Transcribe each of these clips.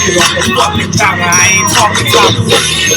Get off the fucking powder, I ain't talking top.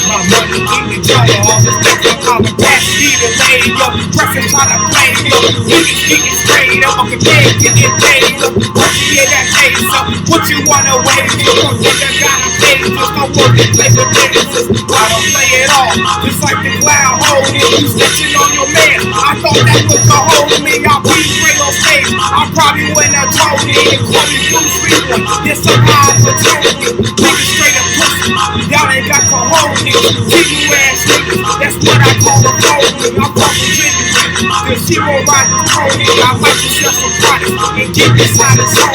My money in the trouble, all the stuff I'm a pass me the lady, yo. Pressing trying to play, yo. Niggas getting straight up, I'm dead, getting paid, yo. What you hear that face, so what you wanna wait? You don't think I gotta pay, just don't work and play with niggas. I don't play it all, just like the clown hole. You snitching on your man, I thought that was the whole of me. I'll be straight on stage, I probably wouldn't have told me. And call me Bruce Lee one, yeah, somehow I would tell me. Niggas straight up pussy, y'all ain't got cojones. Cheating ass niggas, that's what I call a phony. I'm fucking genuine, cause she won't ride the pony. I might just sell some products and get this out of zone.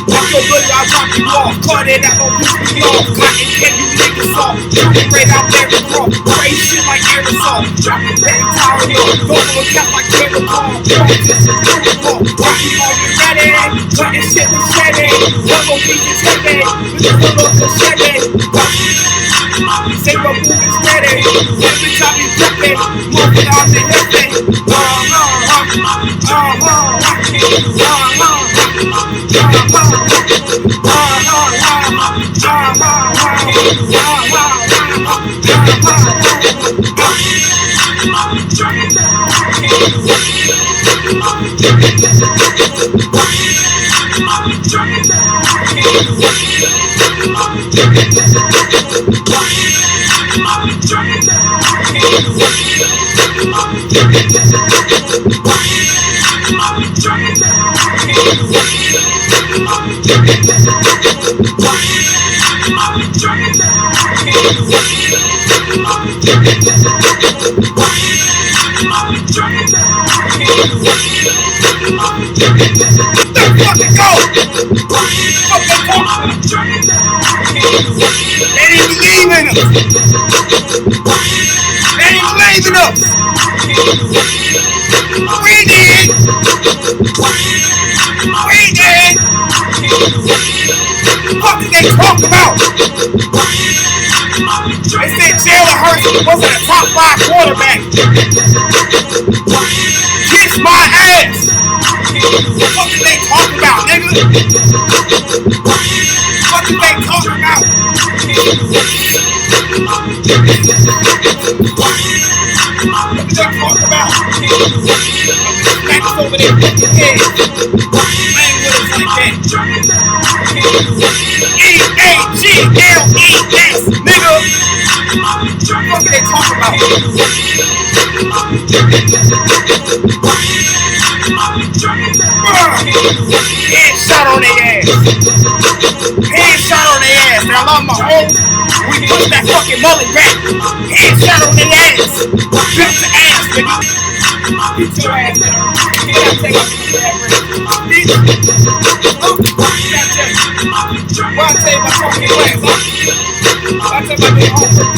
Fuck your bully, I'll drop you off. Cut it out, don't piss me off. Cotton can you niggas off. Shooting right out there and raw. Spray shit like aerosol. Drop the bang tower, yo. Go for a cap like Miracle. Just a protocol. Rock you all you ready. Cutting shit with Chevy. Double pieces heavy. With the full of the Chevy. Say what moving's ready. Every time you flip it. Moving on the hip it. Fucking go! Fucking go! They didn't believe in us! They didn't believe in us! We did! We did! What did they talk about? They said Jalen Hurts wasn't a top 5 quarterback. Kiss my ass! What did they talk about, nigga? What did they talk about? What did they talk about? Smacks over their fucking heads. Playing with us like that. E-A-G-L-E-S, nigga. What did they talk about? Headshot on their ass. Headshot on their ass. Now I'm my home. We push that fucking mullet back. Headshot on their ass. Built the ass, nigga. Get your ass, nigga. You gotta take off your ass, nigga. Why I tell you my fucking class, huh? Why I tell you my homework?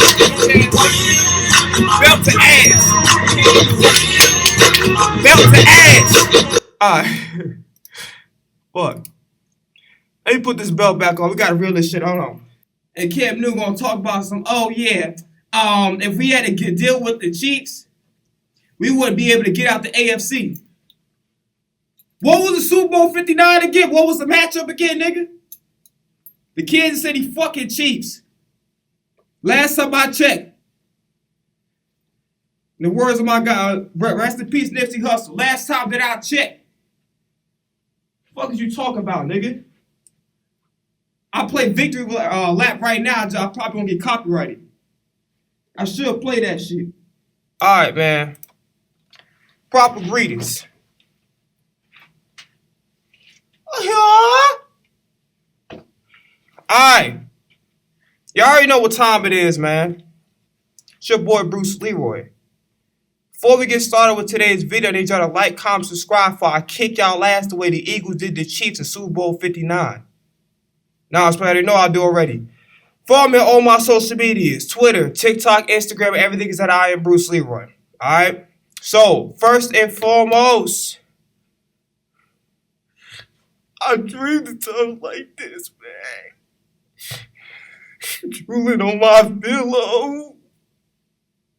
Belt to ass. Belt to ass. Alright. Fuck. Let me put this belt back on. We gotta reel this shit. Hold on. And Cam Newton gonna talk about some, oh yeah, if we had to deal with the Chiefs, we wouldn't be able to get out the AFC. What was the Super Bowl 59 again? What was the matchup again, nigga? The Kansas City fucking Chiefs. Last time I checked. In the words of my guy, rest in peace, Nipsey Hussle. Last time that I checked. What the fuck is you talking about, nigga? I play Victory Lap right now. I probably won't get copyrighted. I should play that shit. Alright, man. Proper greetings. Alright. Y'all already know what time it is, man. It's your boy Bruce Leroy. Before we get started with today's video, I need y'all to like, comment, subscribe before I kick y'all ass the way the Eagles did the Chiefs in Super Bowl 59. Now, I already know I do already. Follow me on all my social medias, Twitter, TikTok, Instagram, everything is at I am Bruce Leroy. Alright? So, first and foremost, I dreamed of times like this, man. Drooling on my pillow.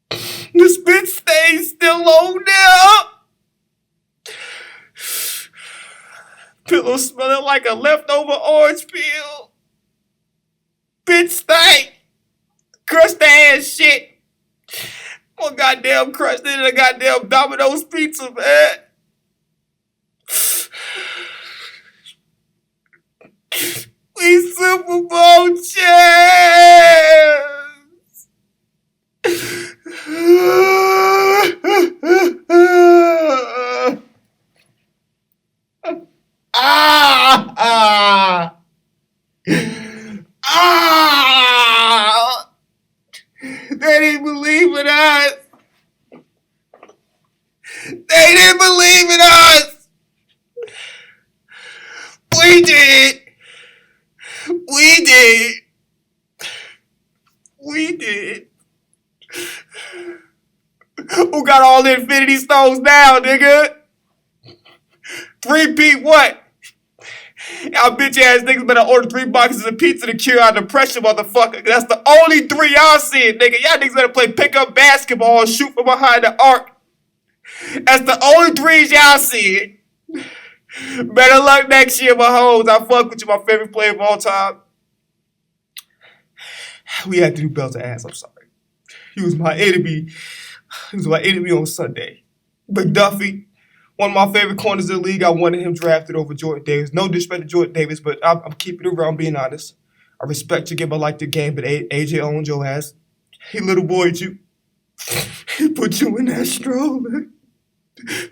The spit stays still on there. Pillow smelling like a leftover orange peel. Bitch stank. Crust ass shit. More goddamn crust than a goddamn Domino's pizza, man. We Super Bowl champs. They didn't believe in us. They didn't believe in us. We did. We did. We did. Who got all the Infinity Stones now, nigga? 3-peat what? Y'all bitch ass niggas better order 3 boxes of pizza to cure our depression, motherfucker. That's the only 3 y'all see, nigga. Y'all niggas better play pickup basketball and shoot from behind the arc. That's the only 3s y'all see. Better luck next year, my hoes. I fuck with you, my favorite player of all time. We had to do Belt's ass, I'm sorry. He was my enemy. He was my enemy on Sunday. McDuffie, one of my favorite corners of the league. I wanted him drafted over Jordan Davis. No disrespect to Jordan Davis, but I'm keeping it real. I'm being honest. I respect your game. I like the game, but AJ owned your ass. He little boyed you. He put you in that stroller.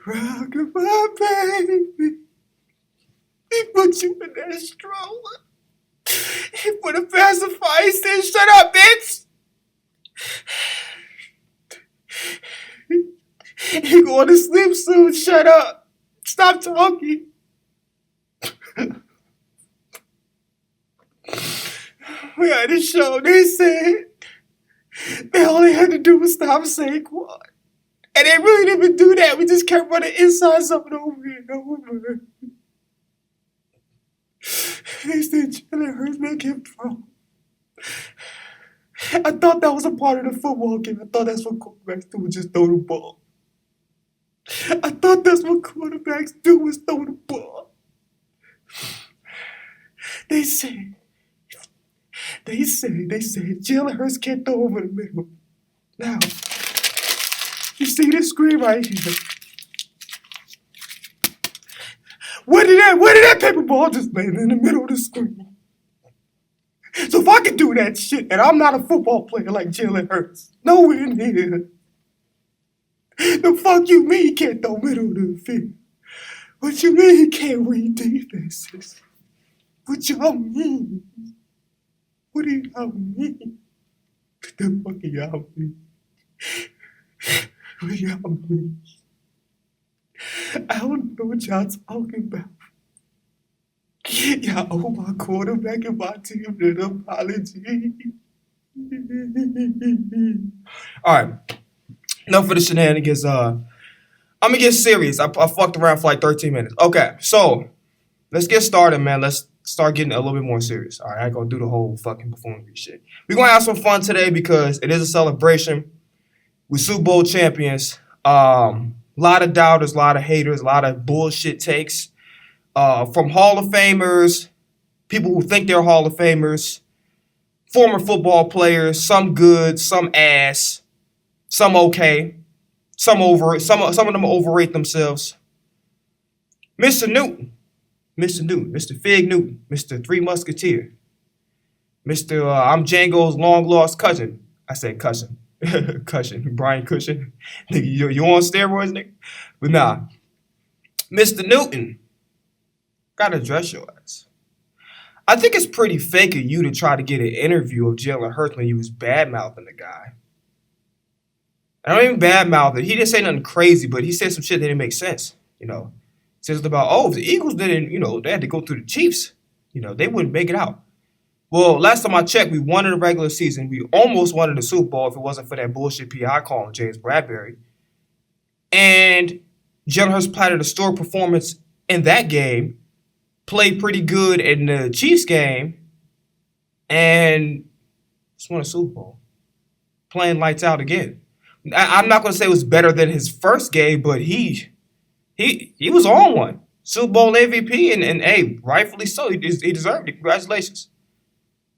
Rock-a-bye, baby. He put you in that stroller. He put a pacifier. He said, "Shut up, bitch." He going to sleep soon. Shut up. Stop talking. We had a show. They said they only had to do was stop Saquon. And they really didn't even do that. We just kept running inside zone over and over. They said Jalen Hurts make him throw. I thought that was a part of the football game. I thought that's what quarterbacks do, was just throw the ball. I thought that's what quarterbacks do, was throw the ball. They said Jalen Hurts can't throw over the middle. Now, you see this screen right here? Where did that paper ball just land in the middle of the screen? So if I can do that shit, and I'm not a football player like Jalen Hurts, nowhere near. The fuck you mean you can't throw middle of the field? What you mean you can't read defenses? What y'all mean? What do y'all mean? What the fuck do y'all mean? What y'all mean? I don't know what y'all talking about. Y'all owe my quarterback and my team an apology. Alright. Enough for the shenanigans. I'm gonna get serious. I fucked around for like 13 minutes. Okay, so let's get started, man. Let's start getting a little bit more serious. Alright, I ain't gonna do the whole fucking buffoonery shit. We're gonna have some fun today because it is a celebration. We're Super Bowl champions. A lot of doubters, a lot of haters, a lot of bullshit takes. From Hall of Famers, people who think they're Hall of Famers, former football players, some good, some ass, some okay, some over it. Some of them overrate themselves. Mr. Newton, Mr. Fig Newton, Mr. Three Musketeer, Mr. I'm Django's long lost cousin. I said cousin. Cushion, Brian Cushion. Nigga, you on steroids, nigga? But nah. Mr. Newton, gotta address your ass. I think it's pretty fake of you to try to get an interview of Jalen Hurts when you was bad-mouthing the guy. I don't even badmouth it. He didn't say nothing crazy, but he said some shit that didn't make sense. He says about, if the Eagles didn't, they had to go through the Chiefs. They wouldn't make it out. Well, last time I checked, we won in the regular season. We almost won in the Super Bowl if it wasn't for that bullshit PI call on James Bradbury. And Jalen Hurts played a historic performance in that game, played pretty good in the Chiefs game, and just won a Super Bowl. Playing lights out again. I'm not going to say it was better than his first game, but he was on one. Super Bowl MVP, and hey, rightfully so. He deserved it. Congratulations.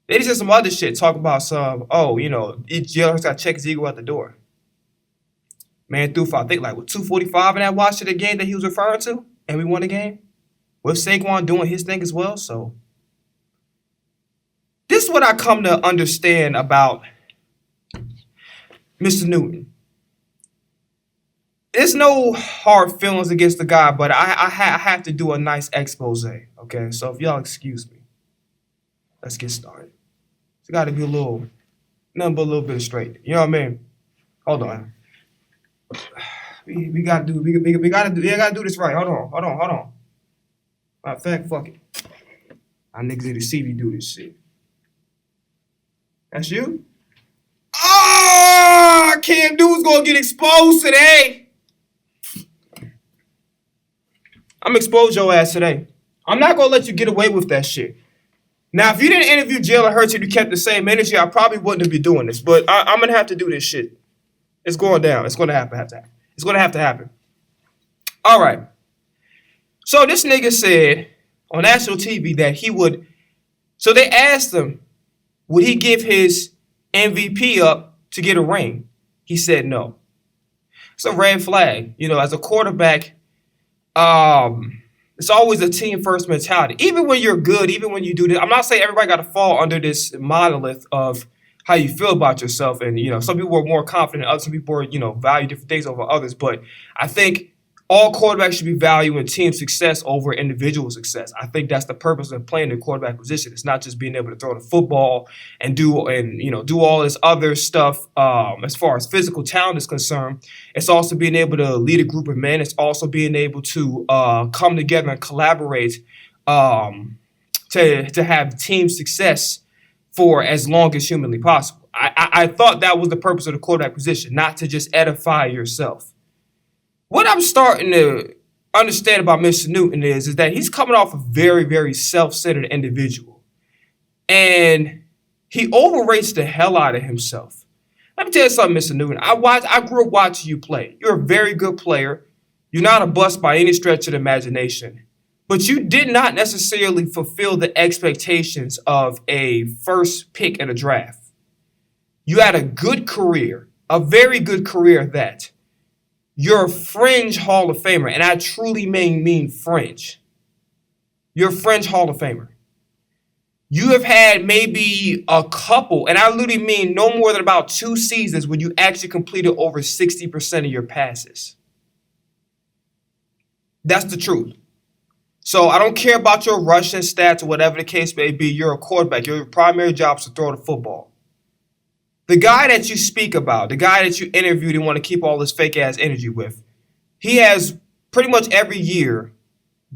They just said some other shit, talk about some, Jalen Hurts got to check his ego at the door. Man threw for, I think, 245 in that Washington game that he was referring to, and we won the game. With Saquon doing his thing as well, so. This is what I come to understand about Mr. Newton. There's no hard feelings against the guy, but I have to do a nice expose, okay? So if y'all excuse me, let's get started. It's got to be nothing but a little bit of straight. You know what I mean? Hold on. We gotta do this right. Hold on. Matter of fact, fuck it. I niggas need to see me do this shit. That's you? Cam Newton's gonna get exposed today. I'm gonna expose your ass today. I'm not gonna let you get away with that shit. Now, if you didn't interview Jalen Hurts and you kept the same energy, I probably wouldn't be doing this. But I'm going to have to do this shit. It's going down. It's going to happen. It's going to have to happen. All right. So this nigga said on national TV that he would. So they asked him, would he give his MVP up to get a ring? He said no. It's a red flag. As a quarterback, it's always a team first mentality. Even when you're good, even when you do this, I'm not saying everybody got to fall under this monolith of how you feel about yourself. And, some people are more confident than others. Some people are, value different things over others. But I think all quarterbacks should be valuing team success over individual success. I think that's the purpose of playing the quarterback position. It's not just being able to throw the football and do all this other stuff as far as physical talent is concerned. It's also being able to lead a group of men. It's also being able to come together and collaborate to have team success for as long as humanly possible. I thought that was the purpose of the quarterback position, not to just edify yourself. What I'm starting to understand about Mr. Newton is that he's coming off a very, very self-centered individual. And he overrates the hell out of himself. Let me tell you something, Mr. Newton. I grew up watching you play. You're a very good player. You're not a bust by any stretch of the imagination. But you did not necessarily fulfill the expectations of a first pick in a draft. You had a good career, a very good career at that. You're a fringe Hall of Famer, and I truly mean fringe. You're a fringe Hall of Famer. You have had maybe a couple, and I literally mean no more than about 2 seasons when you actually completed over 60% of your passes. That's the truth. So I don't care about your rushing stats or whatever the case may be. You're a quarterback. Your primary job is to throw the football. The guy that you speak about, the guy that you interviewed and want to keep all this fake-ass energy with, he has pretty much every year,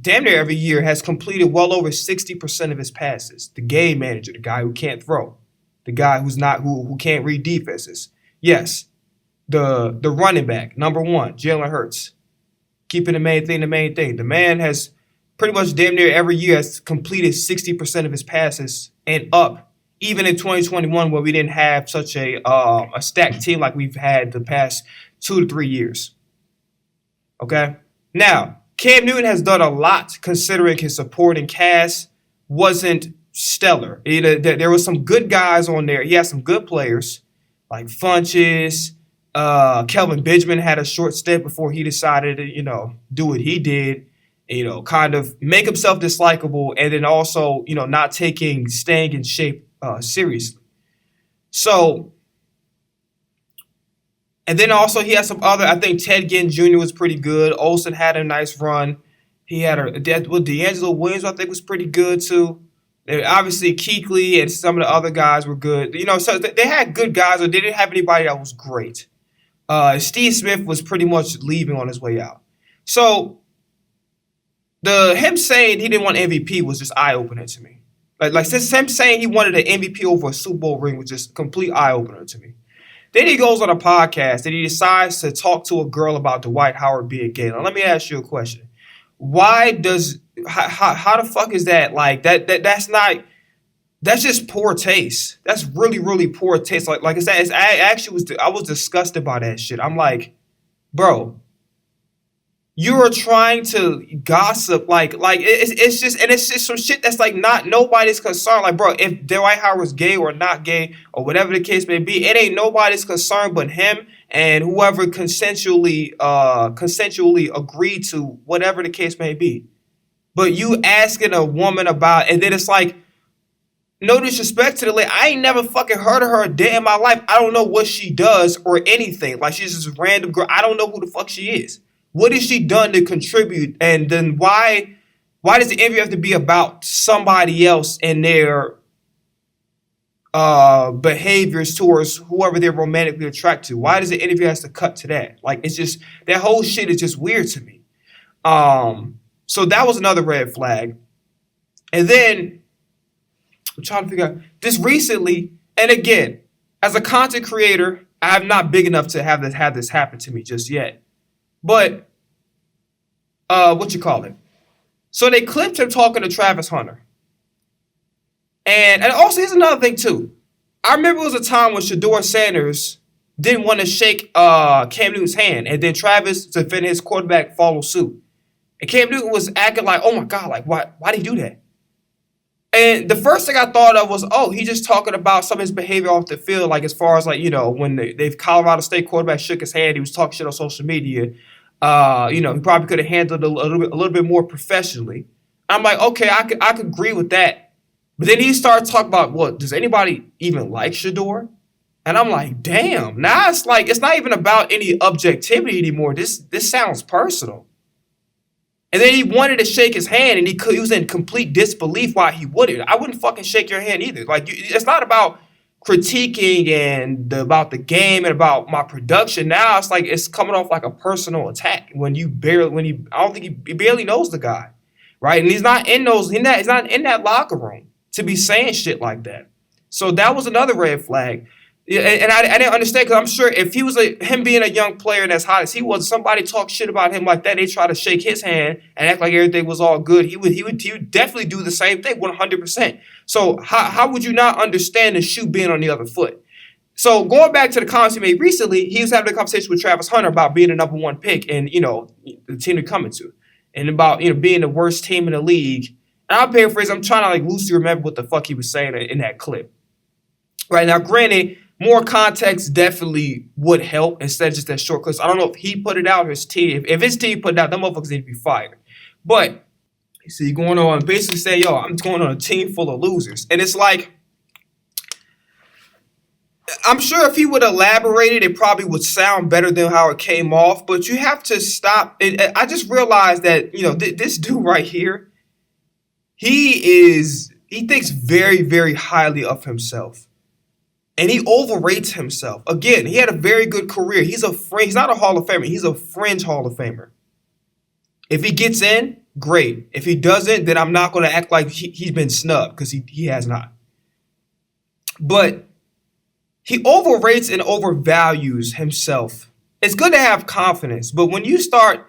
damn near every year, has completed well over 60% of his passes. The game manager, the guy who can't throw, the guy who can't read defenses. Yes, the running back, number one, Jalen Hurts, keeping the main thing. The man has pretty much damn near every year has completed 60% of his passes and up. Even in 2021, where we didn't have such a stacked team like we've had the past 2 to 3 years. Okay? Now, Cam Newton has done a lot considering his supporting cast wasn't stellar. There were some good guys on there. He had some good players like Funches. Kelvin Benjamin had a short stint before he decided to, do what he did. Kind of make himself dislikable and then also, not staying in shape seriously. So, and then also he had some other, I think Ted Ginn Jr. was pretty good. Olsen had a nice run. He had D'Angelo Williams, I think, was pretty good too. Obviously, Kuechly and some of the other guys were good. So they had good guys, but they didn't have anybody that was great. Steve Smith was pretty much leaving on his way out. So him saying he didn't want MVP was just eye opener to me. Like since him saying he wanted an MVP over a Super Bowl ring was just complete eye opener to me. Then he goes on a podcast and he decides to talk to a girl about Dwight Howard being gay. Now let me ask you a question. How the fuck is that? Like that's just poor taste. That's really, really poor taste. Like I said, I was disgusted by that shit. I'm like, bro, you are trying to gossip. It's just some shit that's like not nobody's concern. Like, bro, if Dwight Howard's gay or not gay or whatever the case may be, it ain't nobody's concern but him and whoever consensually agreed to whatever the case may be. But you asking a woman about, and then it's like, no disrespect to the lady, I ain't never fucking heard of her a day in my life. I don't know what she does or anything. Like, she's just a random girl. I don't know who the fuck she is. What has she done to contribute? And then why does the interview have to be about somebody else and their behaviors towards whoever they're romantically attracted to? Why does the interview has to cut to that? Like, it's just, that whole shit is just weird to me. So that was another red flag. And then I'm trying to figure out this recently, and again, as a content creator, I'm not big enough to have this happen to me just yet. But So they clipped him talking to Travis Hunter. And also here's another thing too. I remember it was a time when Shedeur Sanders didn't want to shake Cam Newton's hand, and then Travis, to defend his quarterback, followed suit. And Cam Newton was acting like, oh my God, like why'd he do that? And the first thing I thought of was, oh, he's just talking about some of his behavior off the field, like as far as like, when the Colorado State quarterback shook his hand, he was talking shit on social media. He probably could have handled it a little bit more professionally. I'm like, okay, I could agree with that. But then he started talking about, well, does anybody even like Shedeur? And I'm like, damn. Now it's like, it's not even about any objectivity anymore. This sounds personal. And then he wanted to shake his hand, and he was in complete disbelief why he wouldn't. I wouldn't fucking shake your hand either. Like, it's not about critiquing and about the game and about my production. Now it's like it's coming off like a personal attack when I don't think he barely knows the guy, right? And he's not in that locker room to be saying shit like that. So that was another red flag. And I didn't understand, because I'm sure if he was him being a young player and as hot as he was, somebody talk shit about him like that, they try to shake his hand and act like everything was all good. He would definitely do the same thing 100%. So how would you not understand the shoe being on the other foot? So going back to the comments he made recently, he was having a conversation with Travis Hunter about being the number one pick and the team they're coming to, and about being the worst team in the league. And I'll paraphrase. I'm trying to like loosely remember what the fuck he was saying in that clip. Right now, granted, more context definitely would help instead of just that short clip. I don't know if he put it out or his team. If his team put it out, them motherfuckers need to be fired. But you see, going on basically saying, yo, I'm going on a team full of losers. And it's like, I'm sure if he would elaborate it probably would sound better than how it came off. But you have to stop. I just realized that, this dude right here, he thinks very, very highly of himself. And he overrates himself. Again, he had a very good career. He's not a Hall of Famer. He's a fringe Hall of Famer. If he gets in, great. If he doesn't, then I'm not going to act like he's been snubbed, because he has not. But he overrates and overvalues himself. It's good to have confidence, but when you start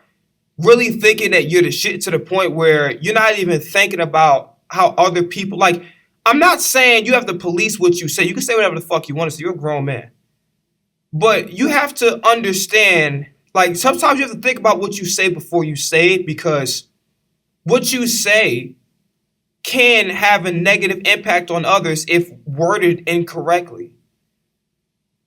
really thinking that you're the shit to the point where you're not even thinking about how other people, like, I'm not saying you have to police what you say. You can say whatever the fuck you want to say. You're a grown man. But you have to understand, like, sometimes you have to think about what you say before you say it, because what you say can have a negative impact on others if worded incorrectly.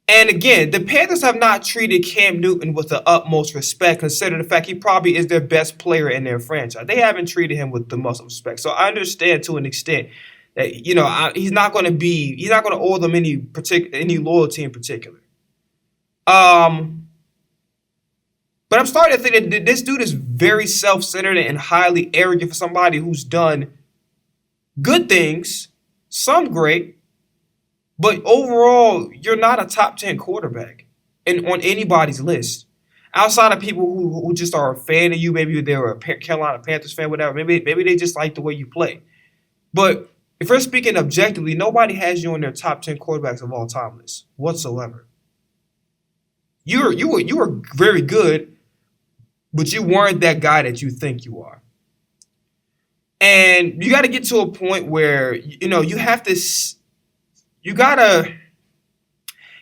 And again, the Panthers have not treated Cam Newton with the utmost respect, considering the fact he probably is their best player in their franchise. They haven't treated him with the most respect. So I understand to an extent that, he's not going to owe them any loyalty in particular. But I'm starting to think that this dude is very self-centered and highly arrogant for somebody who's done good things, some great, but overall, you're not a top 10 quarterback. and on anybody's list. Outside of people who just are a fan of you, maybe they were a Carolina Panthers fan, whatever. Maybe they just like the way you play. But if we're speaking objectively, nobody has you on their top 10 quarterbacks of all time list whatsoever. You were very good, but you weren't that guy that you think you are. And you got to get to a point where you have to. You gotta.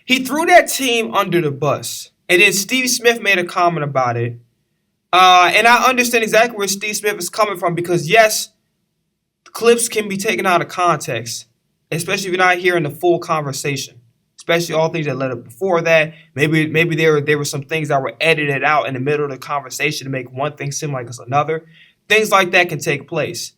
He threw that team under the bus, and then Steve Smith made a comment about it. And I understand exactly where Steve Smith is coming from because yes, clips can be taken out of context, especially if you're not hearing the full conversation. Especially all things that led up before that. Maybe there were some things that were edited out in the middle of the conversation to make one thing seem like it's another. Things like that can take place.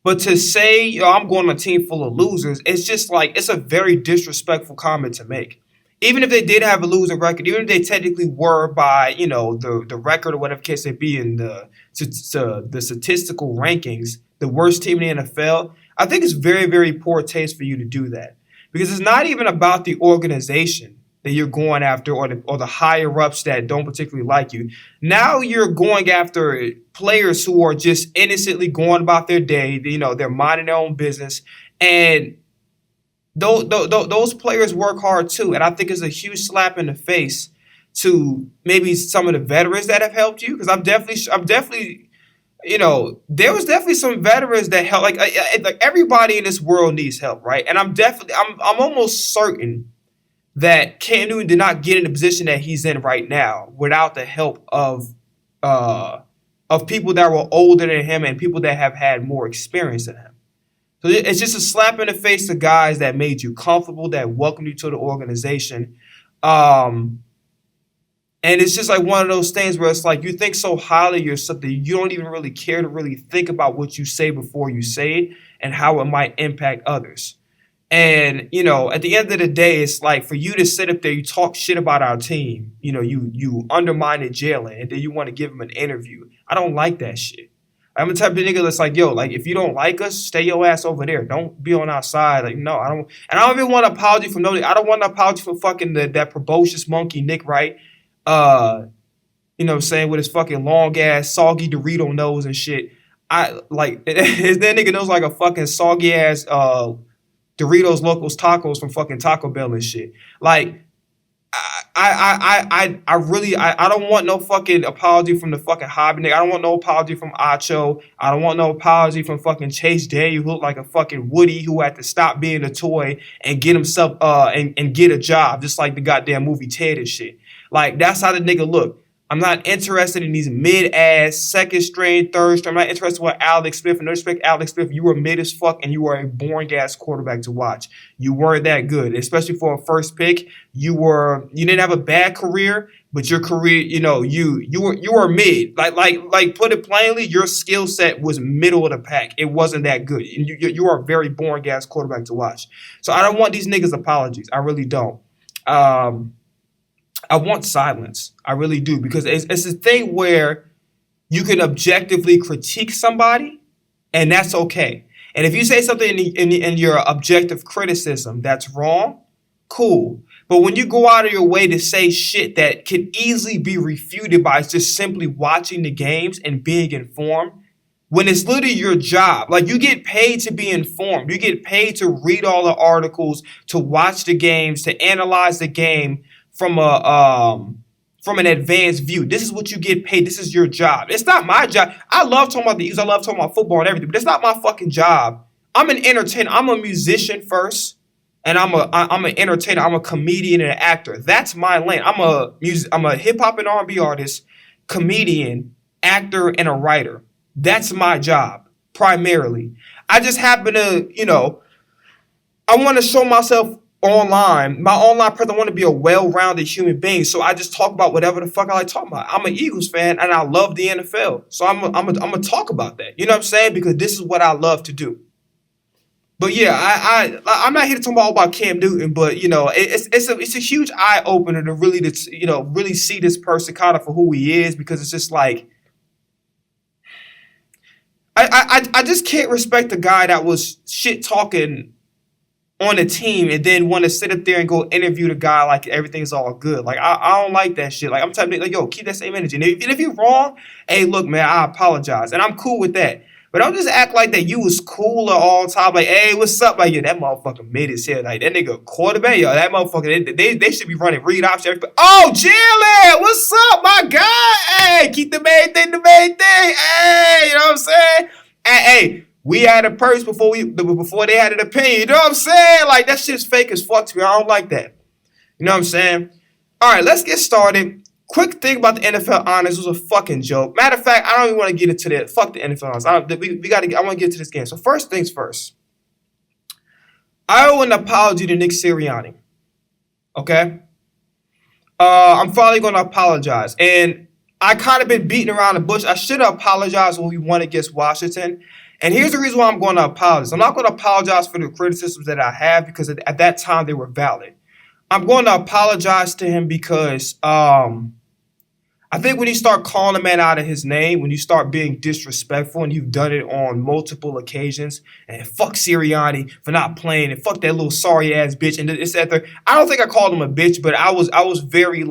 But to say, I'm going on a team full of losers, it's just like, it's a very disrespectful comment to make. Even if they did have a losing record, even if they technically were by, the record or whatever case it be in the statistical rankings, the worst team in the NFL, I think it's very, very poor taste for you to do that. Because it's not even about the organization that you're going after or the higher ups that don't particularly like you. Now you're going after players who are just innocently going about their day. They're minding their own business. And those players work hard too. And I think it's a huge slap in the face to maybe some of the veterans that have helped you. Because I'm definitely there was definitely some veterans that help. Like everybody in this world needs help, right? And I'm almost certain that Cam Newton did not get in the position that he's in right now without the help of people that were older than him and people that have had more experience than him. So it's just a slap in the face to guys that made you comfortable, that welcomed you to the organization. And it's just like one of those things where it's like you think so highly of yourself that you don't even really care to really think about what you say before you say it and how it might impact others. And, at the end of the day, it's like for you to sit up there, you talk shit about our team, you undermine Jalen, and then you want to give him an interview. I don't like that shit. I'm the type of nigga that's like, yo, like if you don't like us, stay your ass over there. Don't be on our side. Like, no, I don't. And I don't even want an apology from nobody. I don't want an apology for fucking that precocious monkey Nick Wright. What I'm saying, with his fucking long ass soggy Dorito nose and shit. I like that nigga nose like a fucking soggy ass Doritos Locos Tacos from fucking Taco Bell and shit. Like I don't want no fucking apology from the fucking hobby nigga. I don't want no apology from Acho. I don't want no apology from fucking Chase Daniel, who looked like a fucking Woody who had to stop being a toy and get himself and get a job, just like the goddamn movie Ted and shit. Like, that's how the nigga look. I'm not interested in these mid-ass, second string, third string. I'm not interested in what Alex Smith. And no respect, Alex Smith, you were mid as fuck and you were a boring-ass quarterback to watch. You weren't that good, especially for a first pick. You didn't have a bad career, but your career, you were mid. Like put it plainly, your skill set was middle of the pack. It wasn't that good. And you are a very boring-ass quarterback to watch. So I don't want these niggas' apologies. I really don't. I want silence. I really do, because it's a thing where you can objectively critique somebody, and that's okay. And if you say something in your objective criticism that's wrong, cool. But when you go out of your way to say shit that can easily be refuted by just simply watching the games and being informed, when it's literally your job, like you get paid to be informed, you get paid to read all the articles, to watch the games, to analyze the game from an advanced view. This is what you get paid. This is your job. It's not my job. I love talking about the Eagles. I love talking about football and everything, but it's not my fucking job. I'm an entertainer. I'm a musician first, and I'm an entertainer. I'm a comedian and an actor. That's my lane. I'm a hip hop and R&B artist, comedian, actor, and a writer. That's my job primarily. I just happen to, I want to show myself online, my online presence. I want to be a well-rounded human being, so I just talk about whatever the fuck I like talking about. I'm an Eagles fan and I love the NFL, so I'm gonna talk about that. You know what I'm saying? Because this is what I love to do. But yeah, I'm not here to talk about Cam Newton, but it's a huge eye opener to really see this person kind of for who he is, because it's just like I just can't respect the guy that was shit talking on a team and then want to sit up there and go interview the guy like everything's all good. Like, I don't like that shit. Like, I'm typing like, yo, keep that same energy. And if you're wrong, hey, look, man, I apologize. And I'm cool with that. But don't just act like that you was cooler all the time. Like, hey, what's up? Like, yeah, that motherfucker made his head. Like, that nigga quarterback. Yo, that motherfucker, they should be running read options. Oh, Jalen, what's up, my guy? Hey, keep the main thing the main thing. Hey, you know what I'm saying? Hey, we had a purse before they had an opinion. You know what I'm saying? Like, that shit's fake as fuck to me. I don't like that. You know what I'm saying? All right, let's get started. Quick thing about the NFL honors was a fucking joke. Matter of fact, I don't even want to get into that. Fuck the NFL honors. I want to get to this game. So first things first. I owe an apology to Nick Sirianni. Okay? I'm finally going to apologize. And I kind of been beating around the bush. I should have apologized when we won against Washington. And here's the reason why I'm going to apologize. I'm not going to apologize for the criticisms that I have because at that time they were valid. I'm going to apologize to him because I think when you start calling a man out of his name, when you start being disrespectful, and you've done it on multiple occasions, and fuck Sirianni for not playing, and fuck that little sorry ass bitch, and it's at the. I don't think I called him a bitch, but I was very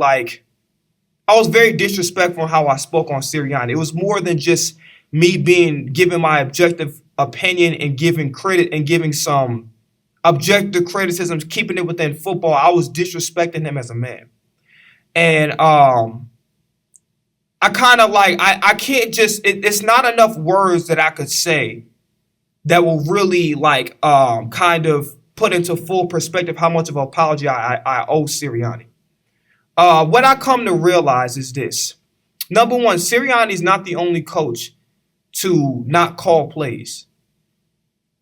disrespectful in how I spoke on Sirianni. It was more than just me giving my objective opinion and giving credit and giving some objective criticisms, keeping it within football. I was disrespecting him as a man. And I kind of like, I can't just, it's not enough words that I could say that will really like kind of put into full perspective how much of an apology I owe Sirianni. What I come to realize is this. Number one, Sirianni is not the only coach to not call plays.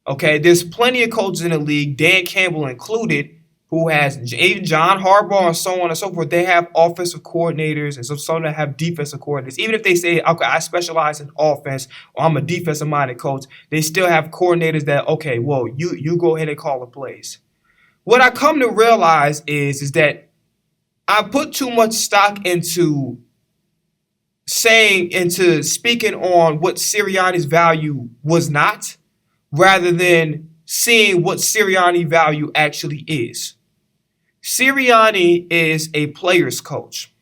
Okay, there's plenty of coaches in the league, Dan Campbell included, who has even John Harbaugh and so on and so forth. They have offensive coordinators and some that have defensive coordinators. Even if they say, okay, I specialize in offense or I'm a defensive-minded coach, they still have coordinators that, okay, well, you go ahead and call the plays. What I come to realize is that I put too much stock into speaking on what Sirianni's value was not, rather than seeing what Sirianni's value actually is. Sirianni is a player's coach.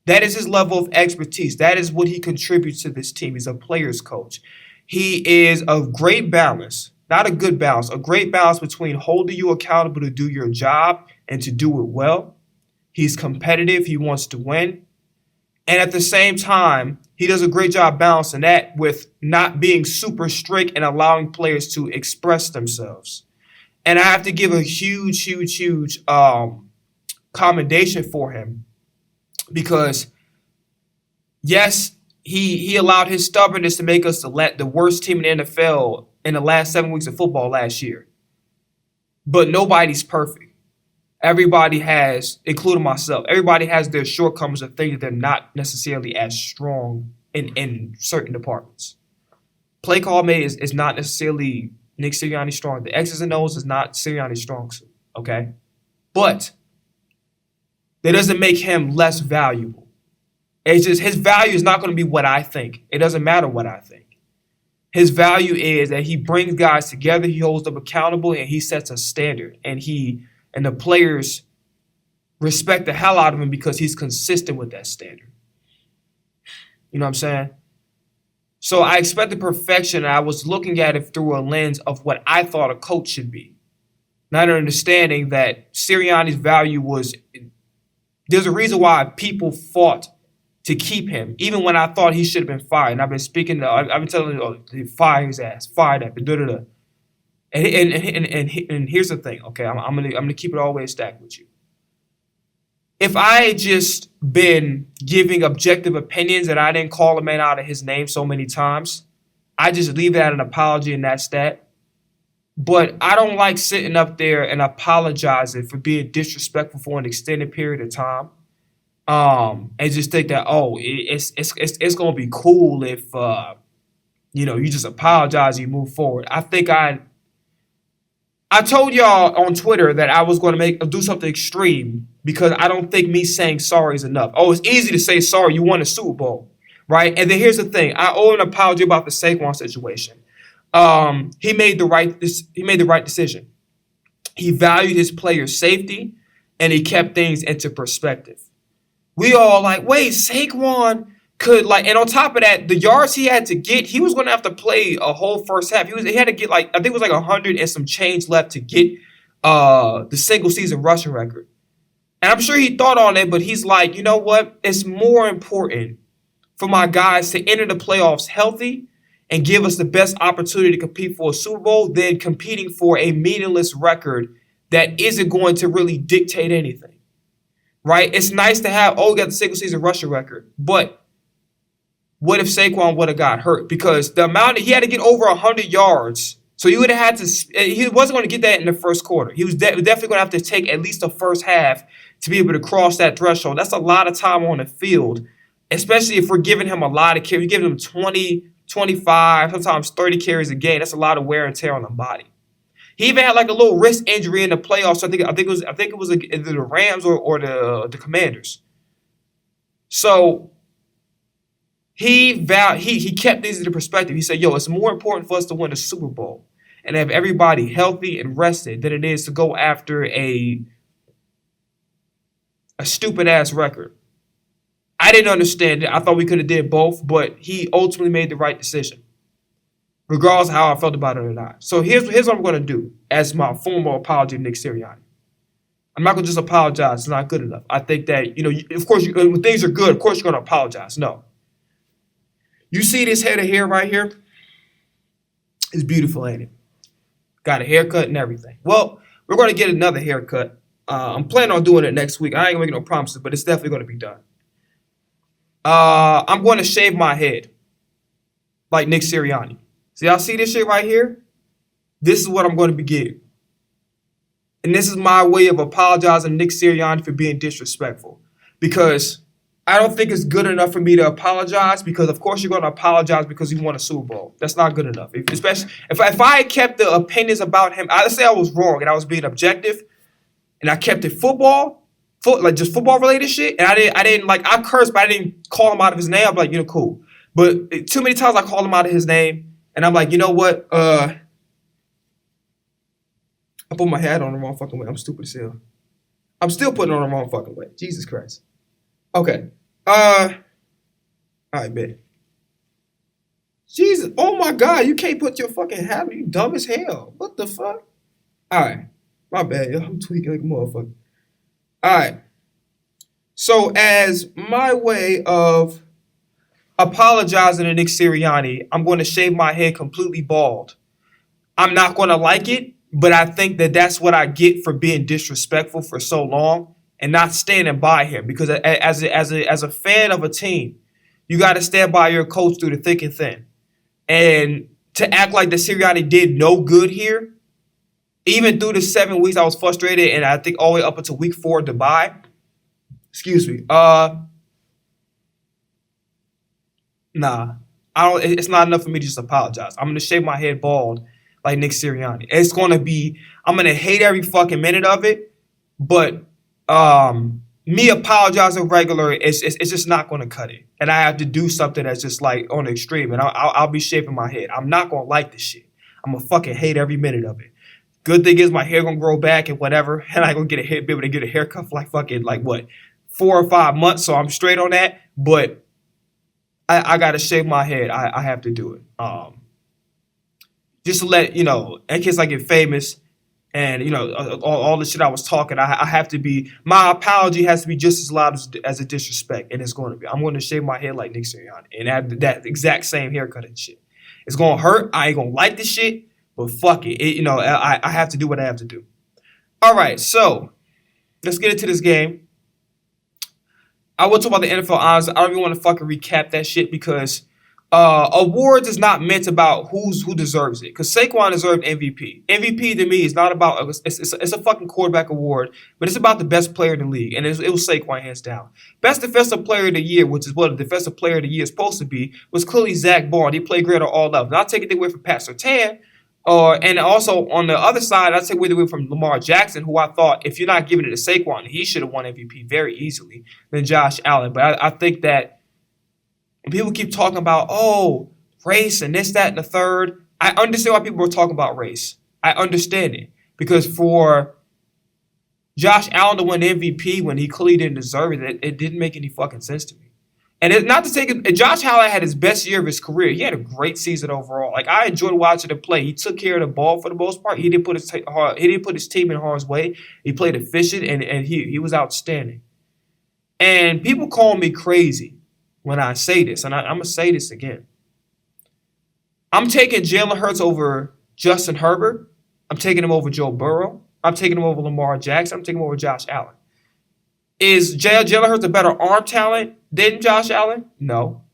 That is his level of expertise. That is what he contributes to this team. He's a player's coach. He is a great balance, not a good balance, a great balance between holding you accountable to do your job and to do it well. He's competitive. He wants to win. And at the same time, he does a great job balancing that with not being super strict and allowing players to express themselves. And I have to give a huge commendation for him because, yes, he allowed his stubbornness to make us the worst team in the NFL in the last 7 weeks of football last year. But nobody's perfect. Everybody has, including myself, everybody has their shortcomings of things that they're not necessarily as strong in certain departments. Play call made is not necessarily Nick Sirianni strong. The X's and O's is not Sirianni strong suit, okay? But that doesn't make him less valuable. It's just his value is not going to be what I think. It doesn't matter what I think. His value is that he brings guys together, he holds them accountable, and he sets a standard. And the players respect the hell out of him because he's consistent with that standard. You know what I'm saying? So I expected perfection, and I was looking at it through a lens of what I thought a coach should be. Not understanding that Sirianni's value was, there's a reason why people fought to keep him, even when I thought he should have been fired. And I've been telling him, fire his ass, fire that, da-da-da. And here's the thing, okay? I'm gonna keep it all the way stacked with you. If I had just been giving objective opinions and I didn't call a man out of his name so many times, I just leave that an apology and that's that. But I don't like sitting up there and apologizing for being disrespectful for an extended period of time. And just think that, it's gonna be cool if you just apologize and you move forward. I think I told y'all on Twitter that I was going to do something extreme because I don't think me saying sorry is enough. Oh, it's easy to say sorry. You won a Super Bowl, right? And then here's the thing. I owe an apology about the Saquon situation. He made the right decision. He valued his players' safety, and he kept things into perspective. We all like, wait, Saquon could like, and on top of that, the yards he had to get, he was going to have to play a whole first half. He had to get like, I think it was like 100 and some change left to get the single season rushing record. And I'm sure he thought on it, but he's like, you know what? It's more important for my guys to enter the playoffs healthy and give us the best opportunity to compete for a Super Bowl than competing for a meaningless record that isn't going to really dictate anything, right? It's nice to have, we got the single season rushing record, but what if Saquon would have got hurt? Because the amount he had to get over 100 yards, so he would have had to, he wasn't going to get that in the first quarter. He was definitely going to have to take at least the first half to be able to cross that threshold. That's a lot of time on the field, especially if we're giving him a lot of carries. We're giving him 20, 25, sometimes 30 carries a game. That's a lot of wear and tear on the body. He even had like a little wrist injury in the playoffs. I think it was either the Rams or the Commanders. So he kept things into perspective. He said, it's more important for us to win the Super Bowl and have everybody healthy and rested than it is to go after a stupid ass record. I didn't understand it. I thought we could have did both, but he ultimately made the right decision, regardless of how I felt about it or not. So here's what I'm going to do as my formal apology to Nick Sirianni. I'm not going to just apologize. It's not good enough. I think that, of course, when things are good, of course you're going to apologize. No. You see this head of hair right here? It's beautiful, ain't it? Got a haircut and everything. Well, we're going to get another haircut. I'm planning on doing it next week. I ain't going to make no promises, but it's definitely going to be done. I'm going to shave my head like Nick Sirianni. See, y'all see this shit right here? This is what I'm going to be getting. And this is my way of apologizing to Nick Sirianni for being disrespectful. Because I don't think it's good enough for me to apologize, because of course you're going to apologize because you won a Super Bowl. That's not good enough. Especially if I had kept the opinions about him, let's say I was wrong and I was being objective, and I kept it football related shit, and I didn't I cursed, but I didn't call him out of his name. I'm like, cool. But too many times I called him out of his name, and I'm like, you know what? I put my hat on the wrong fucking way. I'm stupid as hell. I'm still putting it on the wrong fucking way. Jesus Christ. Okay. All right, man. Jesus. Oh my God. You can't put your fucking hat on. You dumb as hell. What the fuck? All right. My bad, yo. I'm tweaking like a motherfucker. All right. So as my way of apologizing to Nick Sirianni, I'm going to shave my head completely bald. I'm not going to like it, but I think that that's what I get for being disrespectful for so long and not standing by him. Because as a fan of a team, you got to stand by your coach through the thick and thin. And to act like the Sirianni did no good here, even through the 7 weeks, I was frustrated, and I think all the way up until week 4 Dubai. Excuse me. Nah, I don't. It's not enough for me to just apologize. I'm gonna shave my head bald like Nick Sirianni. It's gonna be. I'm gonna hate every fucking minute of it, but me apologizing regular, it's just not gonna cut it. And I have to do something that's just like on the extreme, and I'll be shaving my head. I'm not gonna like this shit. I'm gonna fucking hate every minute of it. Good thing is my hair gonna grow back and whatever, and I gonna be able to get a haircut for like fucking 4 or 5 months. So I'm straight on that, but I gotta shave my head. I have to do it. Just to let in case I get famous, and all the shit I was talking, I have to be. My apology has to be just as loud as a disrespect, and it's going to be. I'm going to shave my head like Nick Sirianni and have that exact same haircut and shit. It's gonna hurt. I ain't gonna like this shit. But fuck it. I have to do what I have to do. All right, so let's get into this game. I will talk about the NFL honors. I don't even want to fucking recap that shit because awards is not meant about who deserves it. Because Saquon deserved MVP. MVP to me is not about it's a fucking quarterback award, but it's about the best player in the league, and it was Saquon hands down. Best defensive player of the year, which is what a defensive player of the year is supposed to be, was clearly Zach Bond. He played great on all levels. Not taking it away from Pat Surtain. And also on the other side, I'd take away from Lamar Jackson, who I thought, if you're not giving it to Saquon, he should have won MVP very easily than Josh Allen. But I think that when people keep talking about, race and this, that, and the third, I understand why people are talking about race. I understand it. Because for Josh Allen to win MVP when he clearly didn't deserve it, it didn't make any fucking sense to me. And it's not to take it. Josh Allen had his best year of his career. He had a great season overall. Like, I enjoyed watching him play. He took care of the ball for the most part. He didn't put his team in harm's way. He played efficient and he was outstanding. And people call me crazy when I say this, and I'm gonna say this again. I'm taking Jalen Hurts over Justin Herbert. I'm taking him over Joe Burrow. I'm taking him over Lamar Jackson. I'm taking him over Josh Allen. Is Jalen Hurts a better arm talent than Josh Allen? No.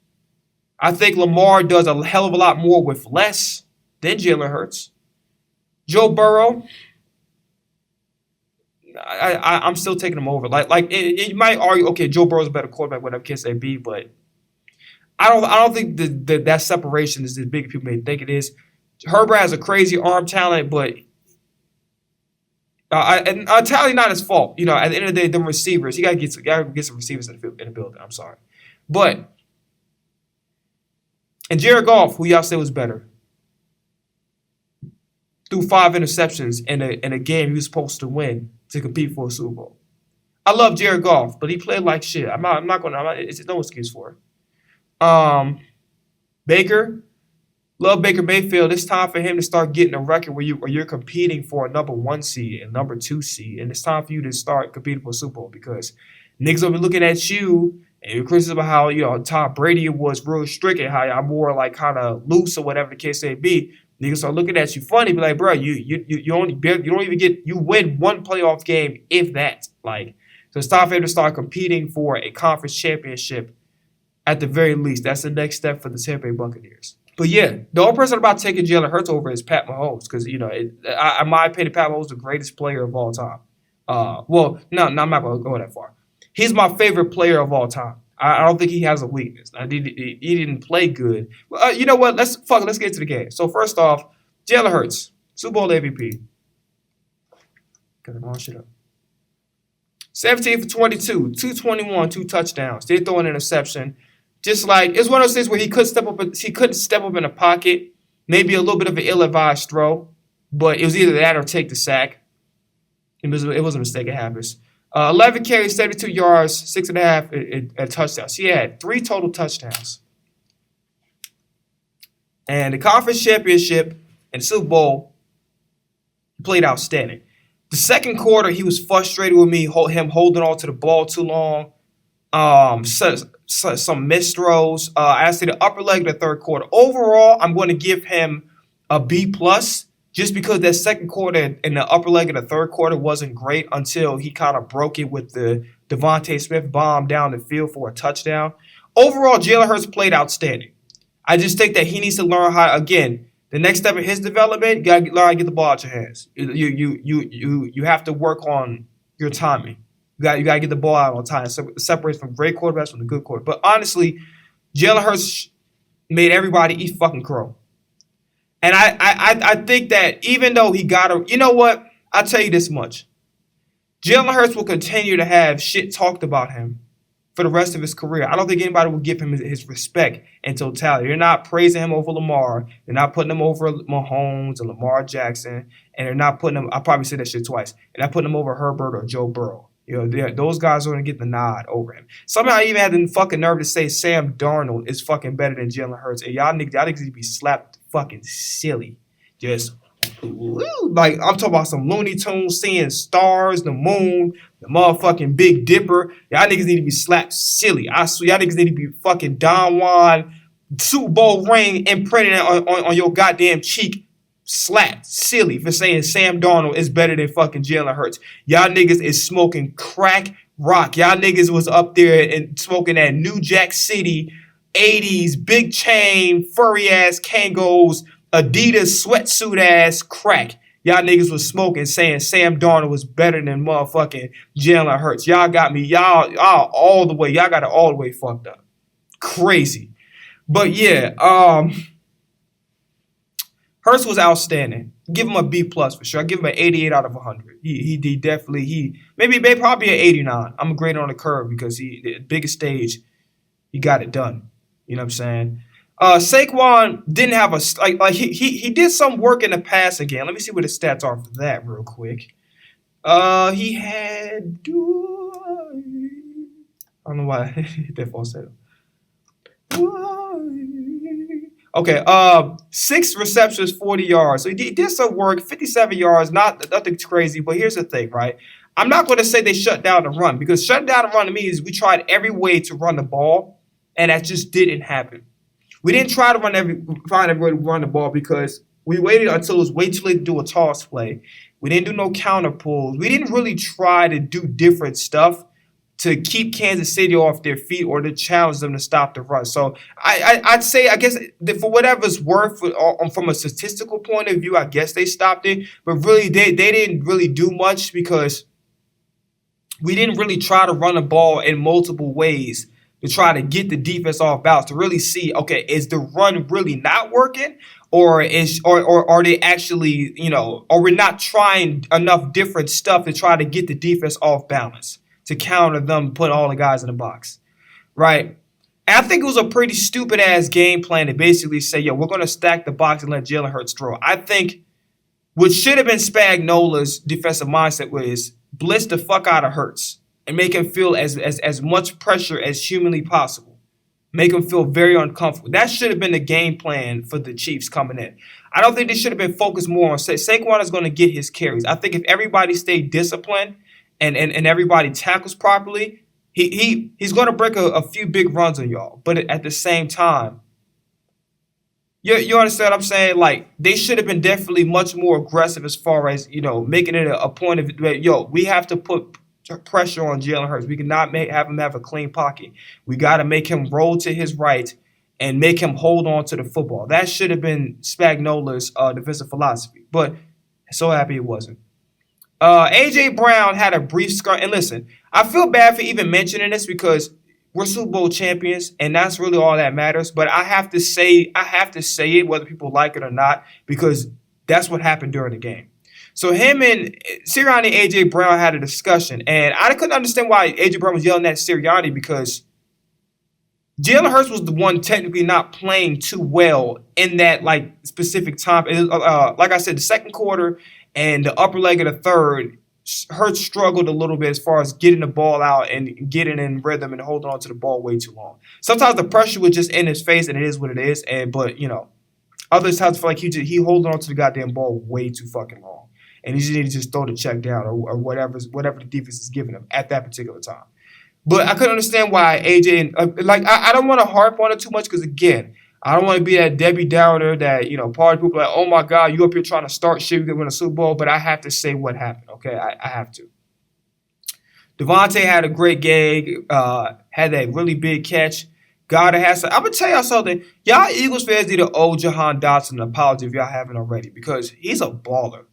I think Lamar does a hell of a lot more with less than Jalen Hurts. Joe Burrow, I'm still taking him over. You might argue, okay, Joe Burrow's a better quarterback, whatever case they be, but I don't think that separation is as big as people may think it is. Herbert has a crazy arm talent, but and entirely not his fault. You know, at the end of the day, the receivers, you gotta get some receivers in the building. I'm sorry, but and Jared Goff, who y'all say was better, threw 5 interceptions in a game he was supposed to win to compete for a Super Bowl. I love Jared Goff, but he played like shit. It's no excuse for it. Baker. Love Baker Mayfield. It's time for him to start getting a record where you're competing for a number 1 seed and number 2 seed. And it's time for you to start competing for a Super Bowl because niggas will be looking at you and you're criticism about how, you know, Tom Brady was real strict and how y'all more like kind of loose or whatever the case may be. Niggas start looking at you funny, be like, bro, you don't even get, you win 1 playoff game, if that. Like, so it's time for him to start competing for a conference championship at the very least. That's the next step for the Tampa Bay Buccaneers. But yeah, the only person about taking Jalen Hurts over is Pat Mahomes because, you know, in my opinion, Pat Mahomes is the greatest player of all time. No, I'm not going to go that far. He's my favorite player of all time. I don't think he has a weakness. He didn't play good. You know what? Let's get to the game. So first off, Jalen Hurts, Super Bowl MVP. Got the wrong shit up. 17 for 22, 221, 2 touchdowns. Did throw an interception. Just like, it's one of those things where he couldn't step up in the pocket. Maybe a little bit of an ill-advised throw, but it was either that or take the sack. It was a mistake. It happens. 11 carries, 72 yards, 6.5 touchdowns. He had 3 total touchdowns. And the conference championship and Super Bowl, he played outstanding. The second quarter, he was frustrated with me, him holding on to the ball too long. Some missed throws. I say the upper leg of the third quarter. Overall, I'm going to give him a B+, just because that second quarter and the upper leg of the third quarter wasn't great until he kind of broke it with the Devontae Smith bomb down the field for a touchdown. Overall, Jalen Hurts played outstanding. I just think that he needs to learn how, again, the next step in his development, you got to learn how to get the ball out your hands. You have to work on your timing. You got to get the ball out on time. Separate from great quarterbacks from the good quarterback. But honestly, Jalen Hurts made everybody eat fucking crow. And I think that even though he got a, you know what? I'll tell you this much. Jalen Hurts will continue to have shit talked about him for the rest of his career. I don't think anybody will give him his respect in totality. They're not praising him over Lamar. They're not putting him over Mahomes or Lamar Jackson. And they're not putting him, I'll probably say that shit twice. They're not putting him over Herbert or Joe Burrow. You know, those guys are going to get the nod over him. Somehow I even had the fucking nerve to say Sam Darnold is fucking better than Jalen Hurts. And y'all niggas need to be slapped fucking silly. Just, like, I'm talking about some Looney Tunes, seeing stars, the moon, the motherfucking Big Dipper. Y'all niggas need to be slapped silly. I swear, y'all niggas need to be fucking Don Juan Super Bowl ring imprinted on your goddamn cheek. Slapped silly for saying Sam Darnold is better than fucking Jalen Hurts. Y'all niggas is smoking crack rock. Y'all niggas was up there and smoking that New Jack City 80s big chain furry ass Kangos Adidas sweatsuit ass crack. Y'all niggas was smoking saying Sam Darnold was better than motherfucking Jalen Hurts. Y'all got me. Y'all all the way. Y'all got it all the way fucked up. Crazy. But yeah, Hurts was outstanding. Give him a B+ for sure. I give him an 88 out of 100. He definitely maybe probably an 89. I'm grading on the curve because the biggest stage, he got it done. You know what I'm saying? Saquon didn't have a like he did some work in the passing game. Let me see what his stats are for that real quick. He had I don't know why I hit that false settle. Okay, 6 receptions, 40 yards. So he did some work, 57 yards, nothing crazy. But here's the thing, right? I'm not going to say they shut down the run, because shutting down the run to me is we tried every way to run the ball, and that just didn't happen. We didn't try to find every way to run the ball because we waited until it was way too late to do a toss play. We didn't do no counter pulls. We didn't really try to do different stuff to keep Kansas City off their feet or to challenge them to stop the run. So I'd say, I guess, that for whatever it's worth, from a statistical point of view, I guess they stopped it. But really, they didn't really do much because we didn't really try to run the ball in multiple ways to try to get the defense off balance, to really see, okay, is the run really not working? Or are they actually, or we're not trying enough different stuff to try to get the defense off balance, to counter them, put all the guys in the box, right? And I think it was a pretty stupid-ass game plan to basically say, yo, we're going to stack the box and let Jalen Hurts throw. I think what should have been Spagnola's defensive mindset was blitz the fuck out of Hurts and make him feel as much pressure as humanly possible. Make him feel very uncomfortable. That should have been the game plan for the Chiefs coming in. I don't think they should have been focused more on Saquon is going to get his carries. I think if everybody stayed disciplined and everybody tackles properly, he's going to break a few big runs on y'all. But at the same time, you understand what I'm saying? Like, they should have been definitely much more aggressive as far as, making it a point of, we have to put pressure on Jalen Hurts. We cannot have him have a clean pocket. We got to make him roll to his right and make him hold on to the football. That should have been Spagnola's defensive philosophy. But so happy it wasn't. A.J. Brown had a brief scar. And listen, I feel bad for even mentioning this because we're Super Bowl champions, and that's really all that matters. But I have to say it whether people like it or not, because that's what happened during the game. So him and Sirianni and A.J. Brown had a discussion, and I couldn't understand why A.J. Brown was yelling at Sirianni, because Jalen Hurts was the one technically not playing too well in that specific time. Like I said, the second quarter and the upper leg of the third, Hurts struggled a little bit as far as getting the ball out and getting in rhythm and holding on to the ball way too long. Sometimes the pressure was just in his face, and it is what it is. But other times I feel like he holding on to the goddamn ball way too fucking long. And he just need to just throw the check down or whatever the defense is giving him at that particular time. But I couldn't understand why AJ I don't want to harp on it too much because, again, I don't want to be that Debbie Downer that, part of people are like, oh my God, you up here trying to start shit, we could win a Super Bowl. But I have to say what happened, okay? I have to. Devontae had a great game, had that really big catch. I'm going to tell y'all something. Y'all Eagles fans need to owe Jahan Dotson an apology if y'all haven't already, because he's a baller.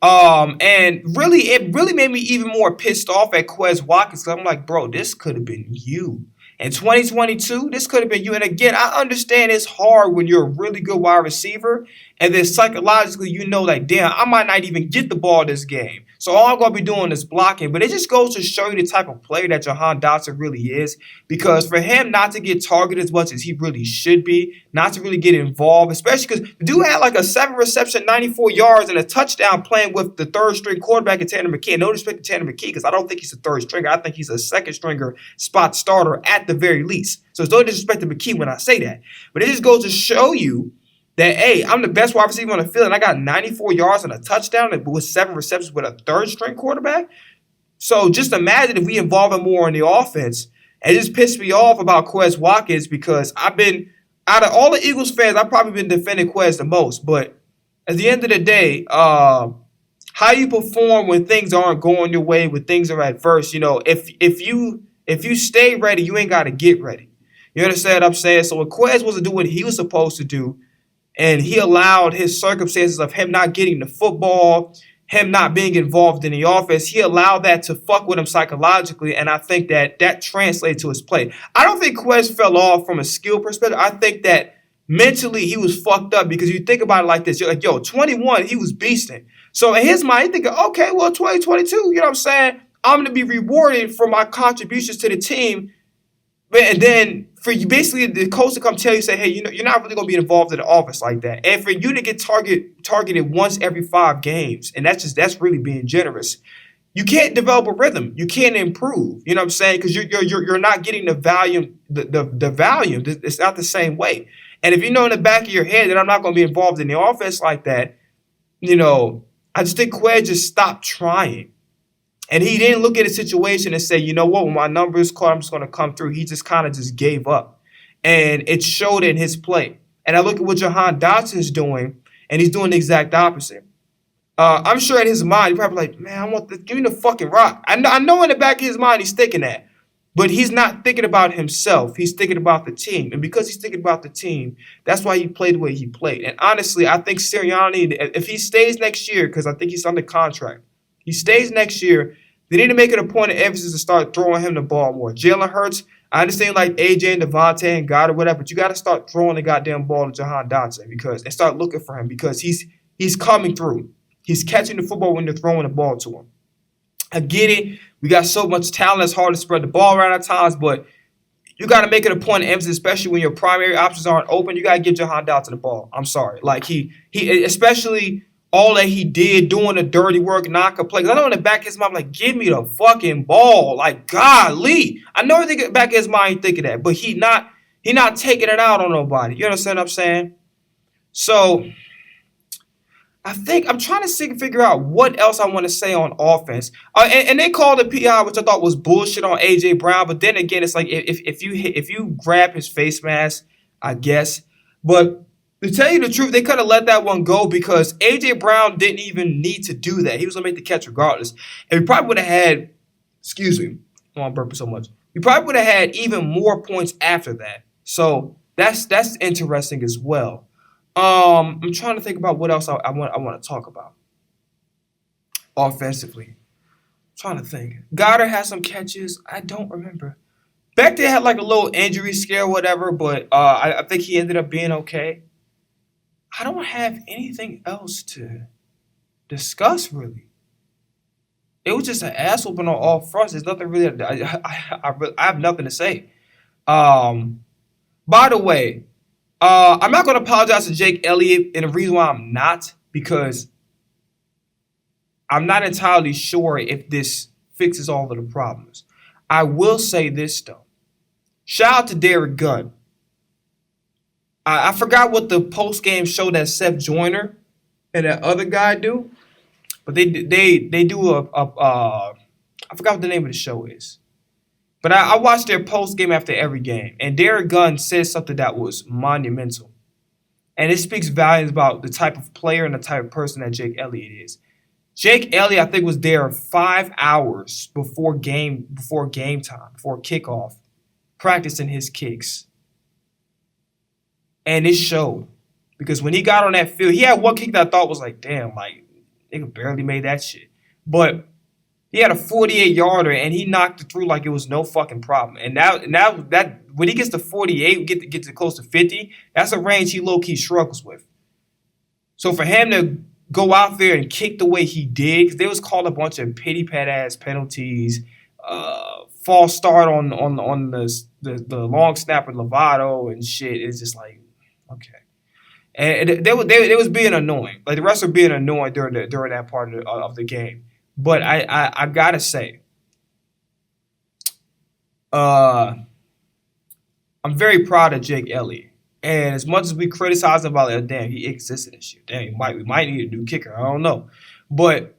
And it really made me even more pissed off at Quez Watkins, because I'm like, bro, this could have been you. In 2022, this could have been you. And again, I understand it's hard when you're a really good wide receiver, and then psychologically, damn, I might not even get the ball this game. So all I'm going to be doing is blocking. But it just goes to show you the type of player that Jahan Dotson really is. Because for him not to get targeted as much as he really should be, not to really get involved, especially because the dude had a 7 reception, 94 yards, and a touchdown playing with the third-string quarterback in Tanner McKee. And no respect to Tanner McKee, because I don't think he's a third stringer. I think he's a second-stringer spot starter at the very least. So it's no disrespect to McKee when I say that. But it just goes to show you that, hey, I'm the best wide receiver on the field, and I got 94 yards and a touchdown with 7 receptions with a third-string quarterback. So just imagine if we involve him more in the offense. And it just pissed me off about Quez Watkins, because out of all the Eagles fans, I've probably been defending Quez the most. But at the end of the day, how you perform when things aren't going your way, when things are adverse, if you stay ready, you ain't got to get ready. You understand what I'm saying? So when Quez wasn't doing what he was supposed to do, and he allowed his circumstances of him not getting the football, him not being involved in the offense, he allowed that to fuck with him psychologically, and I think that translated to his play. I don't think Quez fell off from a skill perspective. I think that mentally he was fucked up, because you think about it like this. You're like, 21, he was beasting. So in his mind, he's thinking, okay, well, 2022, you know what I'm saying? I'm going to be rewarded for my contributions to the team And then for you, basically, the coach to come tell you, say, hey, you're not really gonna be involved in the offense like that. And for you to get targeted once every 5 games, and that's really being generous. You can't develop a rhythm. You can't improve. You know what I'm saying? Because you're not getting the value. The value. It's not the same way. And if you know in the back of your head that I'm not going to be involved in the offense like that, I just think Quay just stopped trying. And he didn't look at the situation and say, you know what, when my number is called, I'm just going to come through. He just kind of just gave up. And it showed in his play. And I look at what Jahan Dotson's doing, and he's doing the exact opposite. I'm sure in his mind, he's probably like, man, give me the fucking rock. I know in the back of his mind he's thinking that. But he's not thinking about himself. He's thinking about the team. And because he's thinking about the team, that's why he played the way he played. And honestly, I think Sirianni, if he stays next year, because I think he's under contract, he stays next year, they need to make it a point of emphasis to start throwing him the ball more. Jalen Hurts, I understand like AJ and Devontae and God or whatever, but you got to start throwing the goddamn ball to Jahan Dotson and start looking for him because he's coming through. He's catching the football when they're throwing the ball to him. I get it. We got so much talent. It's hard to spread the ball around at times, but you got to make it a point of emphasis, especially when your primary options aren't open. You got to give Jahan Dotson the ball. I'm sorry. Like he especially all that he did doing the dirty work, not complaining. I know in the back of his mind, like, give me the fucking ball. Like, golly. I know in the back of his mind he thinking that, but he not taking it out on nobody. You understand what I'm saying? So I think I'm trying to figure out what else I want to say on offense. And they called the PI, which I thought was bullshit on A.J. Brown. But then again, it's like if you grab his face mask, I guess. But to tell you the truth, they could have let that one go because A.J. Brown didn't even need to do that. He was going to make the catch regardless. And we probably would have had, excuse me, I'm burping so much. We probably would have had even more points after that. So that's interesting as well. I'm trying to think about what else I want to talk about offensively. I'm trying to think. Goddard had some catches. I don't remember. Becton had like a little injury scare or whatever, but I think he ended up being okay. I don't have anything else to discuss really. It was just an ass whooping on all fronts. There's nothing really. I have nothing to say. By the way. I'm not going to apologize to Jake Elliott, and the reason why I'm not, because I'm not entirely sure if this fixes all of the problems. I will say this, though. Shout out to Derek Gunn. I forgot what the post-game show that Seth Joyner and that other guy do, but they do I forgot what the name of the show is. But I watched their post-game after every game, and Derek Gunn said something that was monumental. And it speaks volumes about the type of player and the type of person that Jake Elliott is. Jake Elliott, I think, was there 5 hours before game time, before kickoff, practicing his kicks. And it showed. Because when he got on that field, he had one kick that I thought was like, damn, like, nigga barely made that shit. But he had a 48-yarder, and he knocked it through like it was no fucking problem. And now that when he gets to 48, gets to close to 50, that's a range he low-key struggles with. So for him to go out there and kick the way he did, because they was called a bunch of pity-pat-ass penalties, false start on the long snapper Lovato and shit. It's just like, okay. And they was being annoying. Like the refs were being annoying during that part of the game. But I gotta say, I'm very proud of Jake Elliott. And as much as we criticize him about it, damn, he existed and shit. Damn, we might need a new kicker. I don't know. But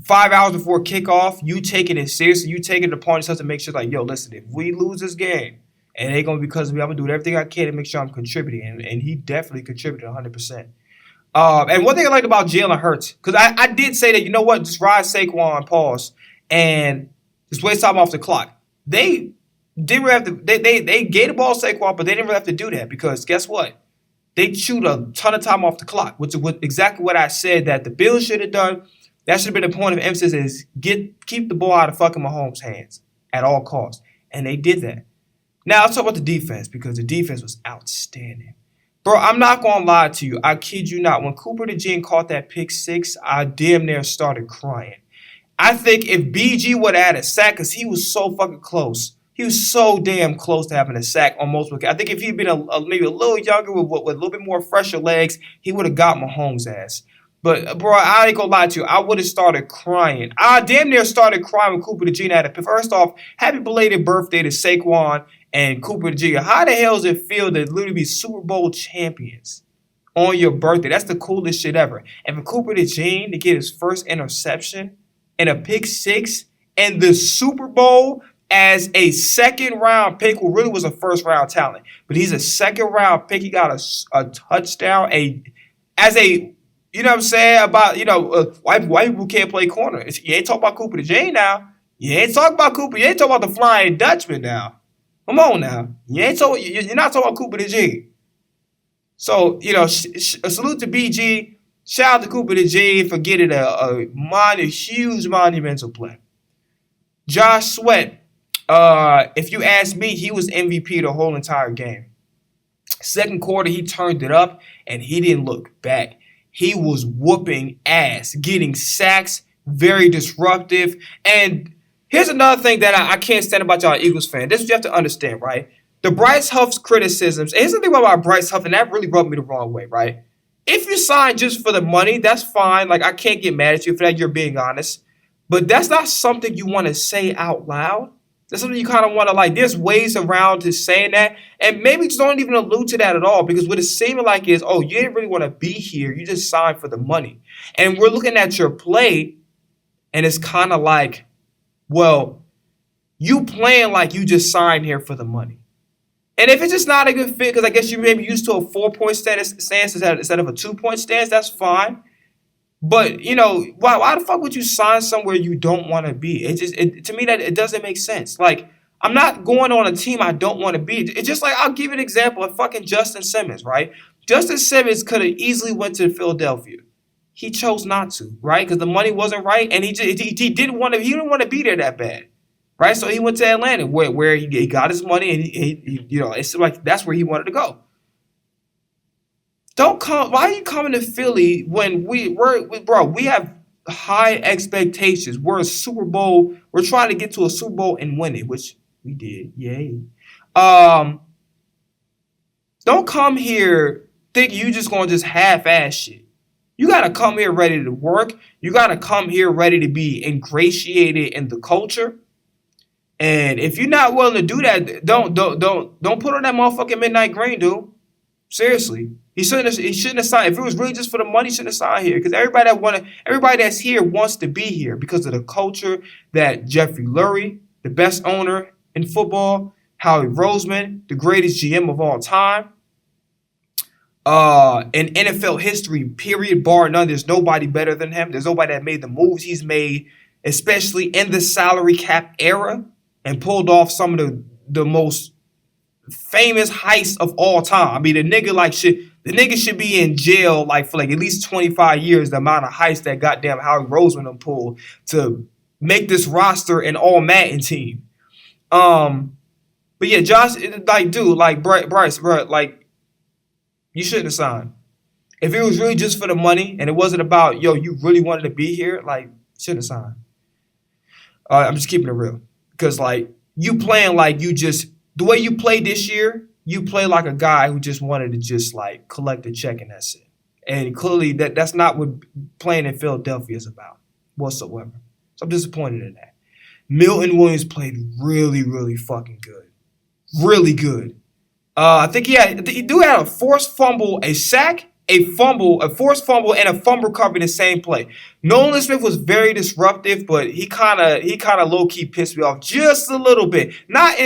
5 hours before kickoff, you taking it seriously. You taking it upon yourself to make sure, like, yo, listen, if we lose this game, and it ain't going to be because of me, I'm going to do everything I can to make sure I'm contributing. And he definitely contributed 100%. And one thing I liked about Jalen Hurts, because I did say that, you know what, just ride Saquon, pause, and just waste time off the clock. They didn't really have to. They gave the ball to Saquon, but they didn't really have to do that because guess what? They chewed a ton of time off the clock, which is exactly what I said that the Bills should have done. That should have been the point of emphasis: is keep the ball out of fucking Mahomes' hands at all costs, and they did that. Now let's talk about the defense because the defense was outstanding. Bro, I'm not going to lie to you. I kid you not. When Cooper DeJean caught that pick six, I damn near started crying. I think if BG would have had a sack, because he was so fucking close, He was so damn close to having a sack on multiple occasions. I think if he'd been maybe a little younger with a little bit more fresher legs, he would have got Mahomes' ass. But, bro, I ain't gonna lie to you. I would have started crying. I damn near started crying when Cooper DeJean had a pick. First off, happy belated birthday to Saquon and Cooper DeJean. How the hell does it feel to literally be Super Bowl champions on your birthday? That's the coolest shit ever. And for Cooper DeJean to get his first interception and a pick six and the Super Bowl as a second-round pick, who really was a first-round talent, but he's a second-round pick. He got a touchdown, you know what I'm saying, about, white people can't play corner. You ain't talking about Cooper DeJean now. You ain't talking about Cooper. You ain't talking about the Flying Dutchman now. Come on now. You're not talking about Cooper DeJean. So, a salute to BG. Shout out to Cooper DeJean for getting a huge monumental play. Josh Sweat, if you ask me, he was MVP the whole entire game. Second quarter, he turned it up, and he didn't look back. He was whooping ass, getting sacks, very disruptive. And here's another thing that I can't stand about y'all Eagles fans. This is what you have to understand, right? The Bryce Huff's criticisms. And here's the thing about Bryce Huff, and that really rubbed me the wrong way, right? If you sign just for the money, that's fine. Like, I can't get mad at you for that. You're being honest. But that's not something you want to say out loud. That's something you kind of want to, there's ways around to saying that. And maybe just don't even allude to that at all, because what it's seeming like is, you didn't really want to be here. You just signed for the money. And we're looking at your play, and it's kind of like, well, you playing like you just signed here for the money. And if it's just not a good fit, because I guess you may be used to a 4-point stance instead of a 2-point stance, that's fine. But, why the fuck would you sign somewhere you don't want to be? To me, that it doesn't make sense. Like, I'm not going on a team I don't want to be. It's just like, I'll give you an example of fucking Justin Simmons, right? Justin Simmons could have easily went to Philadelphia. He chose not to, right? Because the money wasn't right, and he didn't want to be there that bad, right? So he went to Atlanta, where he got his money, and he it's like that's where he wanted to go. Don't come. Why are you coming to Philly when we have high expectations? We're a Super Bowl. We're trying to get to a Super Bowl and win it, which we did. Yay. Don't come here thinking you just gonna just half-ass shit. You gotta come here ready to work. You gotta come here ready to be ingratiated in the culture. And if you're not willing to do that, don't put on that motherfucking midnight green, dude. Seriously. He shouldn't have signed. If it was really just for the money, he shouldn't have signed here. Because everybody that's here wants to be here because of the culture that Jeffrey Lurie, the best owner in football, Howie Roseman, the greatest GM of all time, in NFL history, period, bar none. There's nobody better than him. There's nobody that made the moves he's made, especially in the salary cap era, and pulled off some of the most famous heists of all time. I mean, the nigga should be in jail for at least 25 years, the amount of heists that goddamn Howie Roseman pulled to make this roster an all-Madden team. But yeah, Josh, Bryce, bro, you shouldn't have signed. If it was really just for the money and it wasn't about, you really wanted to be here, shouldn't have signed. I'm just keeping it real. Because, you playing the way you played this year, you play like a guy who just wanted to just, collect a check and that's it. And clearly that's not what playing in Philadelphia is about whatsoever. So I'm disappointed in that. Milton Williams played really, really fucking good. Really good. I think he had a forced fumble, a sack, a forced fumble, and a fumble recovery in the same play. Nolan Smith was very disruptive, but he kind of low key pissed me off just a little bit. Not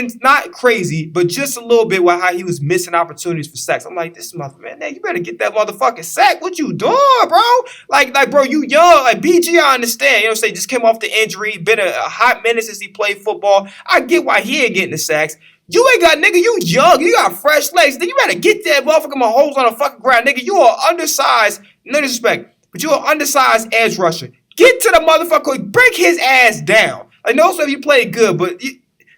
crazy, but just a little bit with how he was missing opportunities for sacks. I'm like, this motherfucker, man, you better get that motherfucking sack. What you doing, bro? Bro, you young. BG, I understand. You know what I'm saying? Just came off the injury, been a hot minute since he played football. I get why he ain't getting the sacks. You ain't got, nigga, you young. You got fresh legs. Nigga, you better get that motherfucking Mahomes on the fucking ground. Nigga, you are undersized. No disrespect, but you are undersized edge rusher. Get to the motherfucker. Break his ass down. No, so you played good, but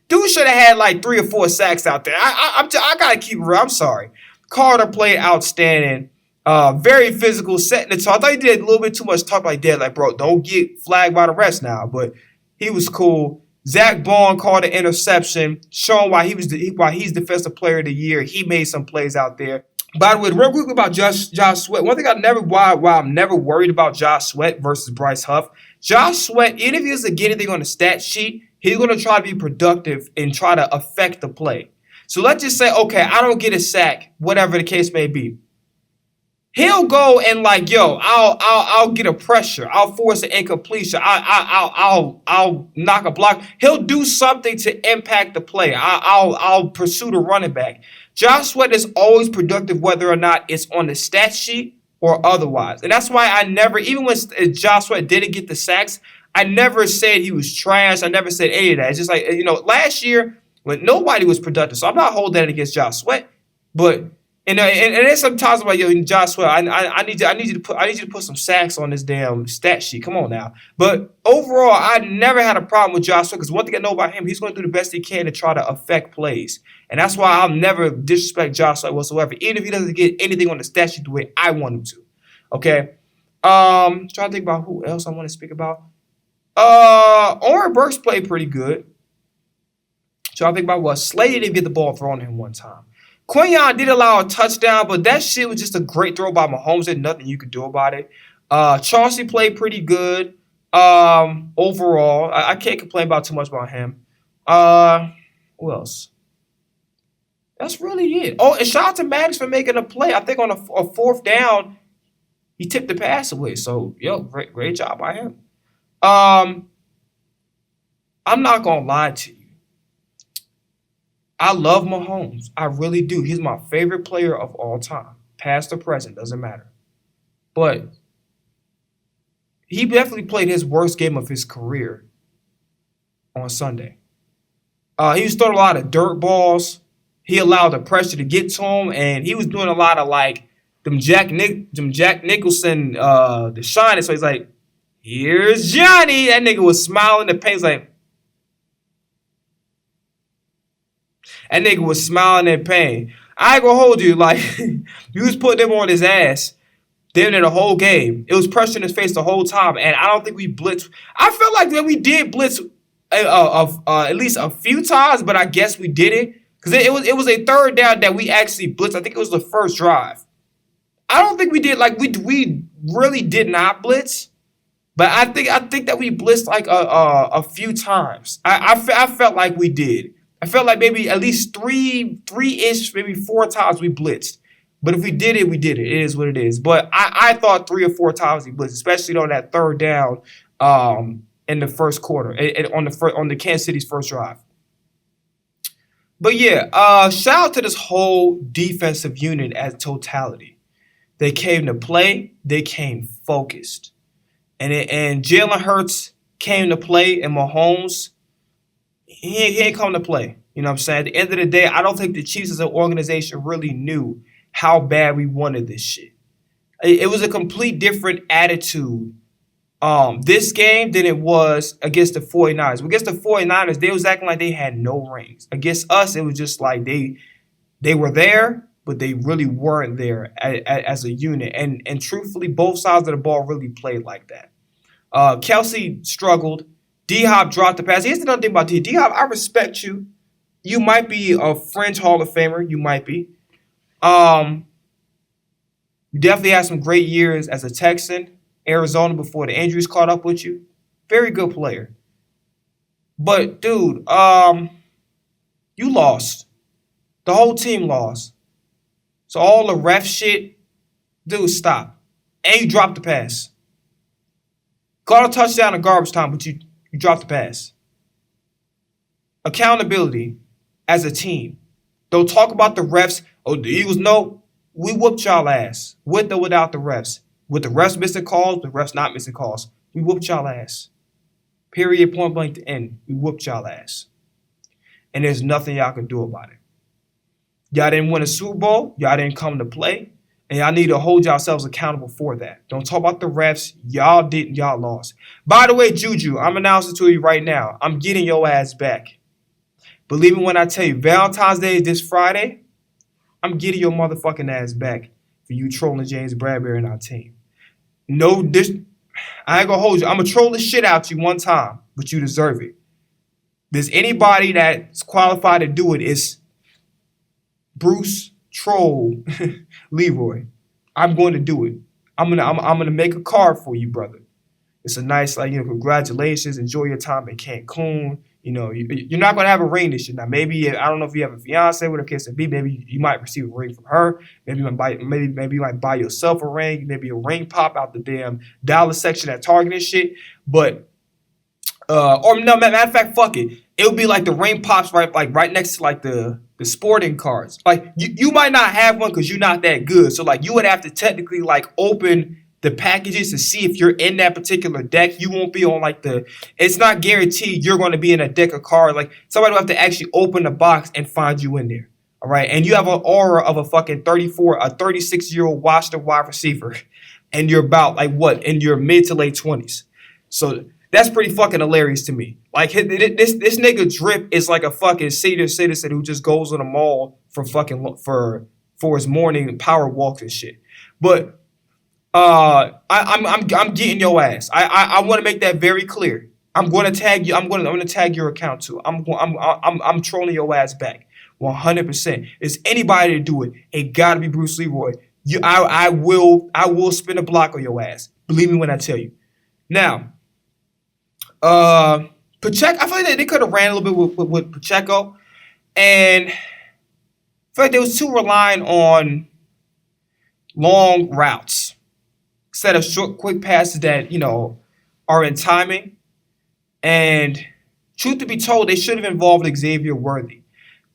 dude should have had 3 or 4 sacks out there. I got to keep it real. I'm sorry. Carter played outstanding. Very physical, setting the tone. I thought he did a little bit too much talk like that. Bro, don't get flagged by the refs now. But he was cool. Zach Bond called an interception, showing why he's Defensive Player of the Year. He made some plays out there. By the way, real quickly about Josh Sweat. One thing why I'm never worried about Josh Sweat versus Bryce Huff. Josh Sweat, even if he doesn't get anything on the stat sheet, he's going to try to be productive and try to affect the play. So let's just say, okay, I don't get a sack, whatever the case may be. He'll go and I'll get a pressure. I'll force an incompletion. I'll knock a block. He'll do something to impact the play. I'll pursue the running back. Josh Sweat is always productive whether or not it's on the stat sheet or otherwise. And that's why I never, even when Josh Sweat didn't get the sacks, I never said he was trash. I never said any of that. It's just like, last year when nobody was productive. So I'm not holding that against Josh Sweat. But and there's some times like, Josh Sweat, I need you to put some sacks on this damn stat sheet. Come on now. But overall, I never had a problem with Josh Sweat because one thing I know about him, he's going to do the best he can to try to affect plays. And that's why I'll never disrespect Josh Sweat whatsoever, even if he doesn't get anything on the stat sheet the way I want him to. Okay. Trying to think about who else I want to speak about. Oren Burks played pretty good. Trying to think about what Slade didn't get the ball thrown to him one time. Quinyon did allow a touchdown, but that shit was just a great throw by Mahomes. There's nothing you could do about it. Chauncey played pretty good overall. I can't complain about too much about him. Who else? That's really it. Oh, and shout out to Maddox for making a play. I think on a fourth down, he tipped the pass away. So, great job by him. I'm not going to lie to you. I love Mahomes. I really do. He's my favorite player of all time. Past or present, doesn't matter. But he definitely played his worst game of his career on Sunday. He was throwing a lot of dirt balls. He allowed the pressure to get to him, and he was doing a lot of them Jack Nicholson, the shining. So he's like, "Here's Johnny." That nigga was smiling. The pain was like. That nigga was smiling in pain. I ain't gonna hold you. You was putting him on his ass. Then in the whole game, it was pressure in his face the whole time, and I don't think we blitzed. I felt like that we did blitz at least a few times, but I guess we didn't because it was a third down that we actually blitzed. I think it was the first drive. I don't think we did we really did not blitz, but I think that we blitzed a few times. I felt like we did. I felt like maybe at least three-ish, maybe 4 times we blitzed. But if we did it, we did it. It is what it is. But I thought 3 or 4 times we blitzed, especially on that third down in the first quarter, on the Kansas City's first drive. But shout out to this whole defensive unit as totality. They came to play. They came focused. And Jalen Hurts came to play, and Mahomes, he ain't come to play. You know what I'm saying? At the end of the day, I don't think the Chiefs as an organization really knew how bad we wanted this shit. It was a complete different attitude this game than it was against the 49ers. Against the 49ers, they was acting like they had no rings. Against us, it was just like they were there, but they really weren't there as a unit. And truthfully, both sides of the ball really played like that. Kelsey struggled. D-Hop dropped the pass. Here's another thing about D-Hop. I respect you. You might be a fringe Hall of Famer. You might be. You definitely had some great years as a Texan, Arizona, before the injuries caught up with you. Very good player. But, dude, you lost. The whole team lost. So all the ref shit, dude, stop. And you dropped the pass. Caught a touchdown in garbage time, but you dropped the pass. Accountability as a team. Don't talk about the refs. Oh, the Eagles, no. We whooped y'all ass. With or without the refs. With the refs missing calls, the refs not missing calls. We whooped y'all ass. Period, point blank to end. We whooped y'all ass. And there's nothing y'all can do about it. Y'all didn't win a Super Bowl. Y'all didn't come to play. And y'all need to hold yourselves accountable for that. Don't talk about the refs. Y'all didn't. Y'all lost. By the way, Juju, I'm announcing to you right now. I'm getting your ass back. Believe me when I tell you, Valentine's Day is this Friday. I'm getting your motherfucking ass back for you trolling James Bradbury and our team. I ain't gonna hold you. I'm gonna troll the shit out you one time, but you deserve it. There's anybody that's qualified to do it is Bruce Troll Leroy. I'm going to do it. I'm gonna make a card for you, brother. It's a nice, like, congratulations. Enjoy your time in Cancun. You're not gonna have a ring this year. Now, maybe I don't know if you have a fiance, whatever case it be. Maybe you might receive a ring from her. Maybe you might buy yourself a ring. Maybe a ring pop out the damn dollar section at Target and shit. But or no, matter of fact, fuck it. It would be like the ring pops right next to like the sporting cards. Like you might not have one because you're not that good. So like you would have to technically like open the packages to see if you're in that particular deck. You won't be on like it's not guaranteed you're going to be in a deck of cards. Like somebody will have to actually open the box and find you in there. All right. And you have an aura of a fucking 36-year-old washed up wide receiver. And you're about like what? In your mid to late 20s. So that's pretty fucking hilarious to me. Like this nigga Drip is like a fucking senior citizen who just goes on the mall for his morning power walks and shit. But I'm getting your ass. I want to make that very clear. I'm going to tag you. I'm going to tag your account too. I'm trolling your ass back 100%. Is anybody to do it? It got to be Bruce Leroy. I will spin a block on your ass. Believe me when I tell you. Now, Pacheco. I feel like they could have ran a little bit with Pacheco, and I feel like they was too relying on long routes instead of short, quick passes that are in timing. And truth to be told, they should have involved Xavier Worthy.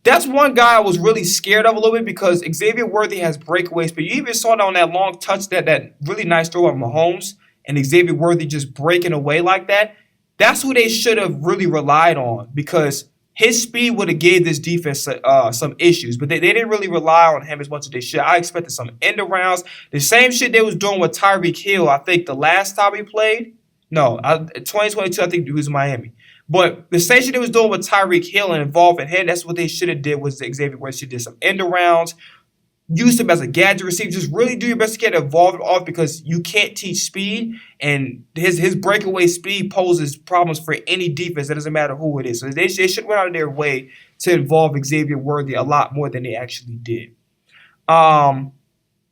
That's one guy I was really scared of a little bit because Xavier Worthy has breakaways, but you even saw that on that long touch, that really nice throw of Mahomes, and Xavier Worthy just breaking away like that. That's who they should have really relied on because his speed would have gave this defense some issues, but they didn't really rely on him as much as they should. I expected some end arounds. The same shit they was doing with Tyreek Hill, I think the last time he played. No, 2022, I think he was in Miami. But the same shit they was doing with Tyreek Hill and involving him, that's what they should have did was Xavier Worthy. She did some end arounds, used him as a gadget receiver. Just really do your best to get involved off because you can't teach speed, and his breakaway speed poses problems for any defense. It doesn't matter who it is. So they should went out of their way to involve Xavier Worthy a lot more than they actually did.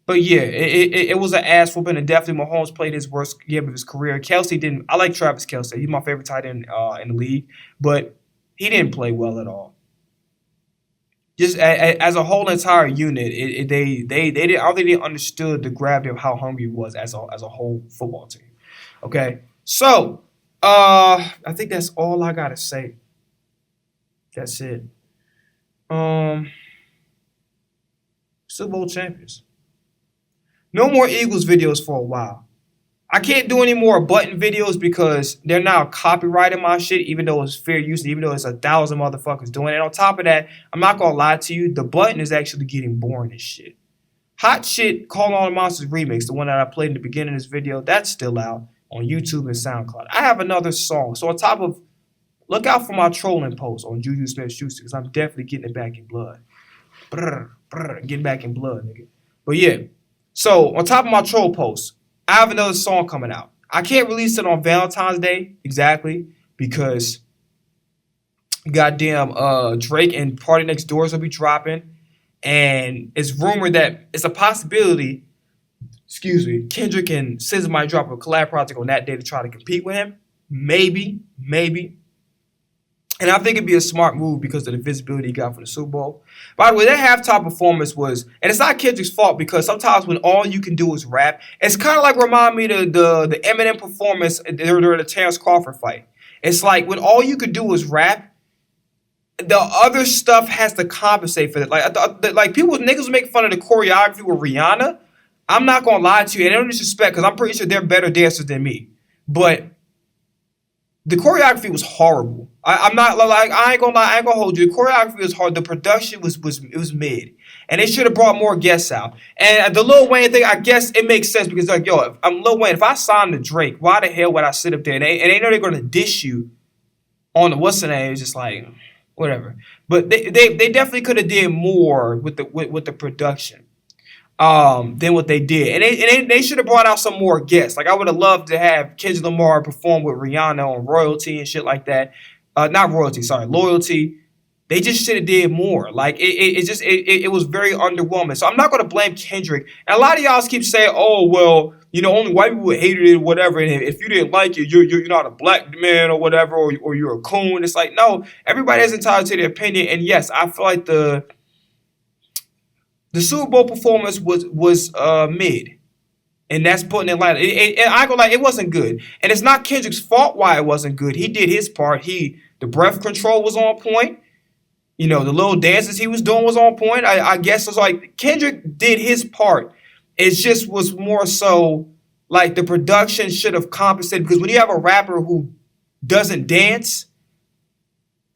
But yeah, it was an ass whooping, and definitely Mahomes played his worst game of his career. Kelsey didn't. I like Travis Kelsey. He's my favorite tight end in the league, but he didn't play well at all. Just as a whole entire unit, they didn't. I don't think they understood the gravity of how hungry he was as a whole football team. Okay, so I think that's all I gotta say. That's it. Super Bowl champions. No more Eagles videos for a while. I can't do any more button videos because they're now copyrighting my shit, even though it's fair use, even though it's 1,000 motherfuckers doing it. On top of that, I'm not gonna lie to you, the button is actually getting boring as shit. Hot Shit Call All the Monsters remix, the one that I played in the beginning of this video, that's still out on YouTube and SoundCloud. I have another song. So on top of, look out for my trolling post on Juju Smith-Schuster because I'm definitely getting it back in blood. Getting back in blood, nigga. But yeah, so on top of my troll post, I have another song coming out. I can't release it on Valentine's Day exactly because goddamn Drake and Party Next Doors will be dropping. And it's rumored that it's a possibility, Kendrick and SZA might drop a collab project on that day to try to compete with him. Maybe. And I think it'd be a smart move because of the visibility he got for the Super Bowl. By the way, that halftime performance was, and it's not Kendrick's fault because sometimes when all you can do is rap, it's kind of like remind me of the Eminem performance during the Terrence Crawford fight. It's like when all you could do is rap, the other stuff has to compensate for that. Like niggas make fun of the choreography with Rihanna. I'm not gonna lie to you, and I don't disrespect because I'm pretty sure they're better dancers than me, but the choreography was horrible. I'm not like I ain't gonna hold you. The choreography was hard. The production was mid, and they should have brought more guests out. And the Lil Wayne thing, I guess it makes sense because like if I'm Lil Wayne, if I signed to Drake, why the hell would I sit up there and they know they're gonna dish you on the what's the name? It's just like whatever. But they definitely could have did more with the production than what they did. And they should have brought out some more guests. Like I would have loved to have Kendrick Lamar perform with Rihanna on royalty and shit like that. not royalty, sorry, loyalty. They just should have did more. Like it was very underwhelming. So I'm not gonna blame Kendrick. And a lot of y'all keep saying, "Oh well, you know, only white people hated it, or whatever. And if you didn't like it, you're not a black man or whatever, or you're a coon." It's like no, everybody is entitled to their opinion. And yes, I feel like the Super Bowl performance was mid. And that's putting it light. And I go like it wasn't good. And it's not Kendrick's fault why it wasn't good. He did his part. The breath control was on point. You know, the little dances he was doing was on point. I guess it's like Kendrick did his part. It just was more so like the production should have compensated, because when you have a rapper who doesn't dance,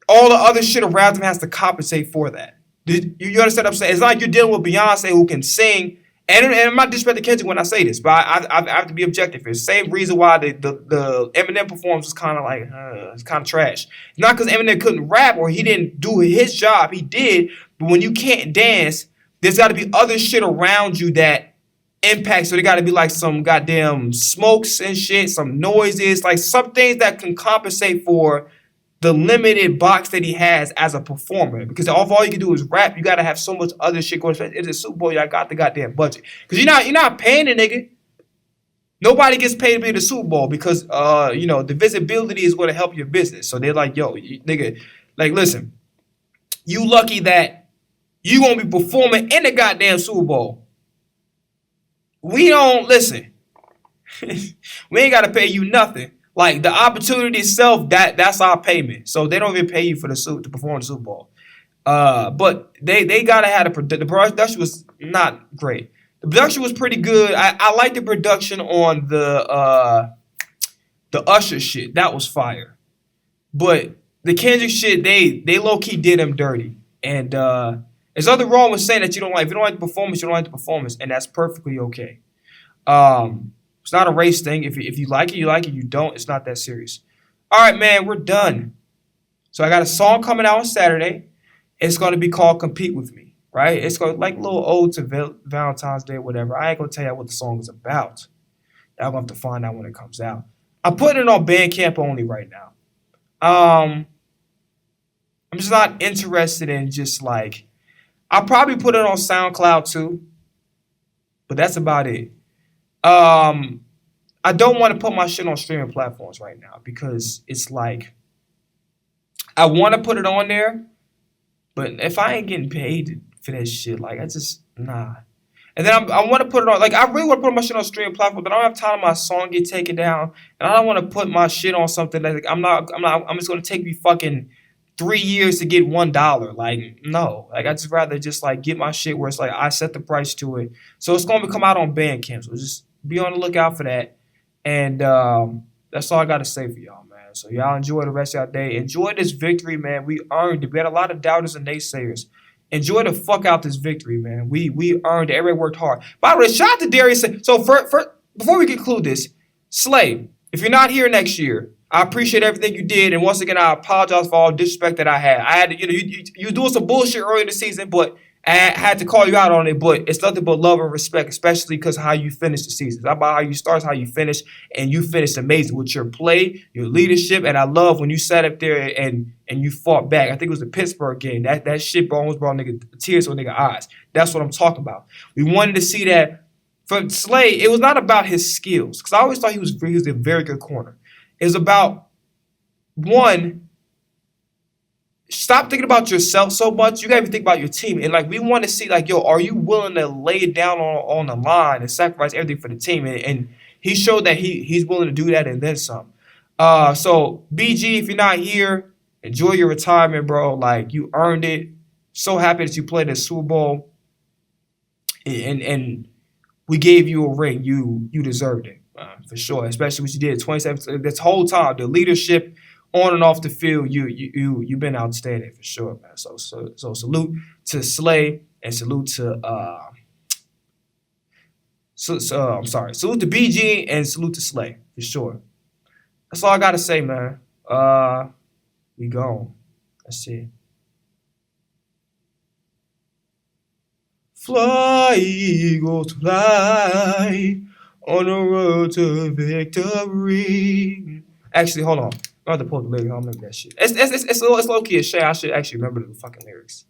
all the other shit around him has to compensate for that. You understand what I'm saying? It's like you're dealing with Beyonce who can sing. And I'm not disrespecting Kendrick when I say this, but I have to be objective. It's the same reason why the Eminem performance was kind of like, it's kind of trash. Not because Eminem couldn't rap or he didn't do his job. He did. But when you can't dance, there's got to be other shit around you that impacts. So there got to be like some goddamn smokes and shit, some noises, like some things that can compensate for the limited box that he has as a performer. Because all you can do is rap. You got to have so much other shit going on. It's a Super Bowl. Y'all got the goddamn budget. Because you're not paying the nigga. Nobody gets paid to be at the Super Bowl because, you know, the visibility is going to help your business. So they're like, yo, nigga, like, listen, you lucky that you going to be performing in the goddamn Super Bowl. We don't, listen, we ain't got to pay you nothing. Like the opportunity itself, that's our payment. So they don't even pay you for to perform the Super Bowl. But they gotta have the production was not great. The production was pretty good. I like the production on the Usher shit. That was fire. But the Kendrick shit, they low key did him dirty. And there's nothing wrong with saying that you don't like. If you don't like the performance, you don't like the performance, and that's perfectly okay. It's not a race thing. If you like it, you like it. You don't, it's not that serious. All right, man, we're done. So I got a song coming out on Saturday. It's going to be called Compete With Me, right? It's going to like a little ode to Valentine's Day or whatever. I ain't going to tell you what the song is about. Y'all going to have to find out when it comes out. I'm putting it on Bandcamp only right now. I'm just not interested in just like, I'll probably put it on SoundCloud too. But that's about it. I don't want to put my shit on streaming platforms right now because it's like I want to put it on there, but if I ain't getting paid for that shit, like I just nah. And then I want to put it on, like I really want to put my shit on streaming platform, but I don't have time. My song get taken down, and I don't want to put my shit on something that like, I'm just gonna take me fucking 3 years to get $1. Like no, like I just rather just like get my shit where it's like I set the price to it, so it's gonna come out on Bandcamp. So just be on the lookout for that. And that's all I got to say for y'all, man. So y'all enjoy the rest of y'all day. Enjoy this victory, man. We earned it. We had a lot of doubters and naysayers. Enjoy the fuck out this victory, man. We earned it. Everybody worked hard. By the way, shout out to Darius. So before we conclude this, Slay, if you're not here next year, I appreciate everything you did. And once again, I apologize for all disrespect that I had. I had to, you know, you were doing some bullshit early in the season, but I had to call you out on it, but it's nothing but love and respect, especially because of how you finished the season. It's not about how you start, it's how you finish, and you finished amazing with your play, your leadership, and I love when you sat up there and you fought back. I think it was the Pittsburgh game. That shit almost brought nigga tears to nigga eyes. That's what I'm talking about. We wanted to see that from Slay. It was not about his skills, because I always thought he was a very good corner. It was about, one, stop thinking about yourself so much. You gotta think about your team. And like we want to see, like, yo, are you willing to lay it down on the line and sacrifice everything for the team? And he showed that he's willing to do that and then some. So BG, if you're not here, enjoy your retirement, bro. Like you earned it. So happy that you played the Super Bowl. And we gave you a ring. You deserved it, for sure. Especially what you did 27 this whole time. The leadership on and off the field, you've been outstanding for sure, man. So salute to Slay and salute to salute to BG and salute to Slay for sure. That's all I gotta say, man. We gone. That's it. Fly, Eagles, fly on the road to victory. Actually, hold on. I have to pull the lyrics. I don't remember that shit. It's low key a shame. I should actually remember the fucking lyrics.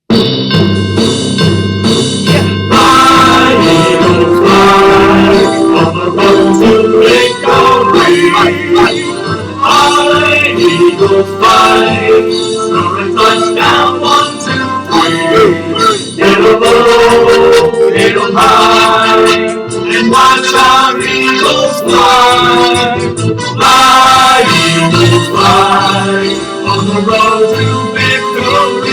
Yeah. My eagles fly on the road to victory. My eagles fly, scoring touchdown 1, 2, 3. It'll low, it'll high, and watch our eagles fly. My eagles fly on the road to victory.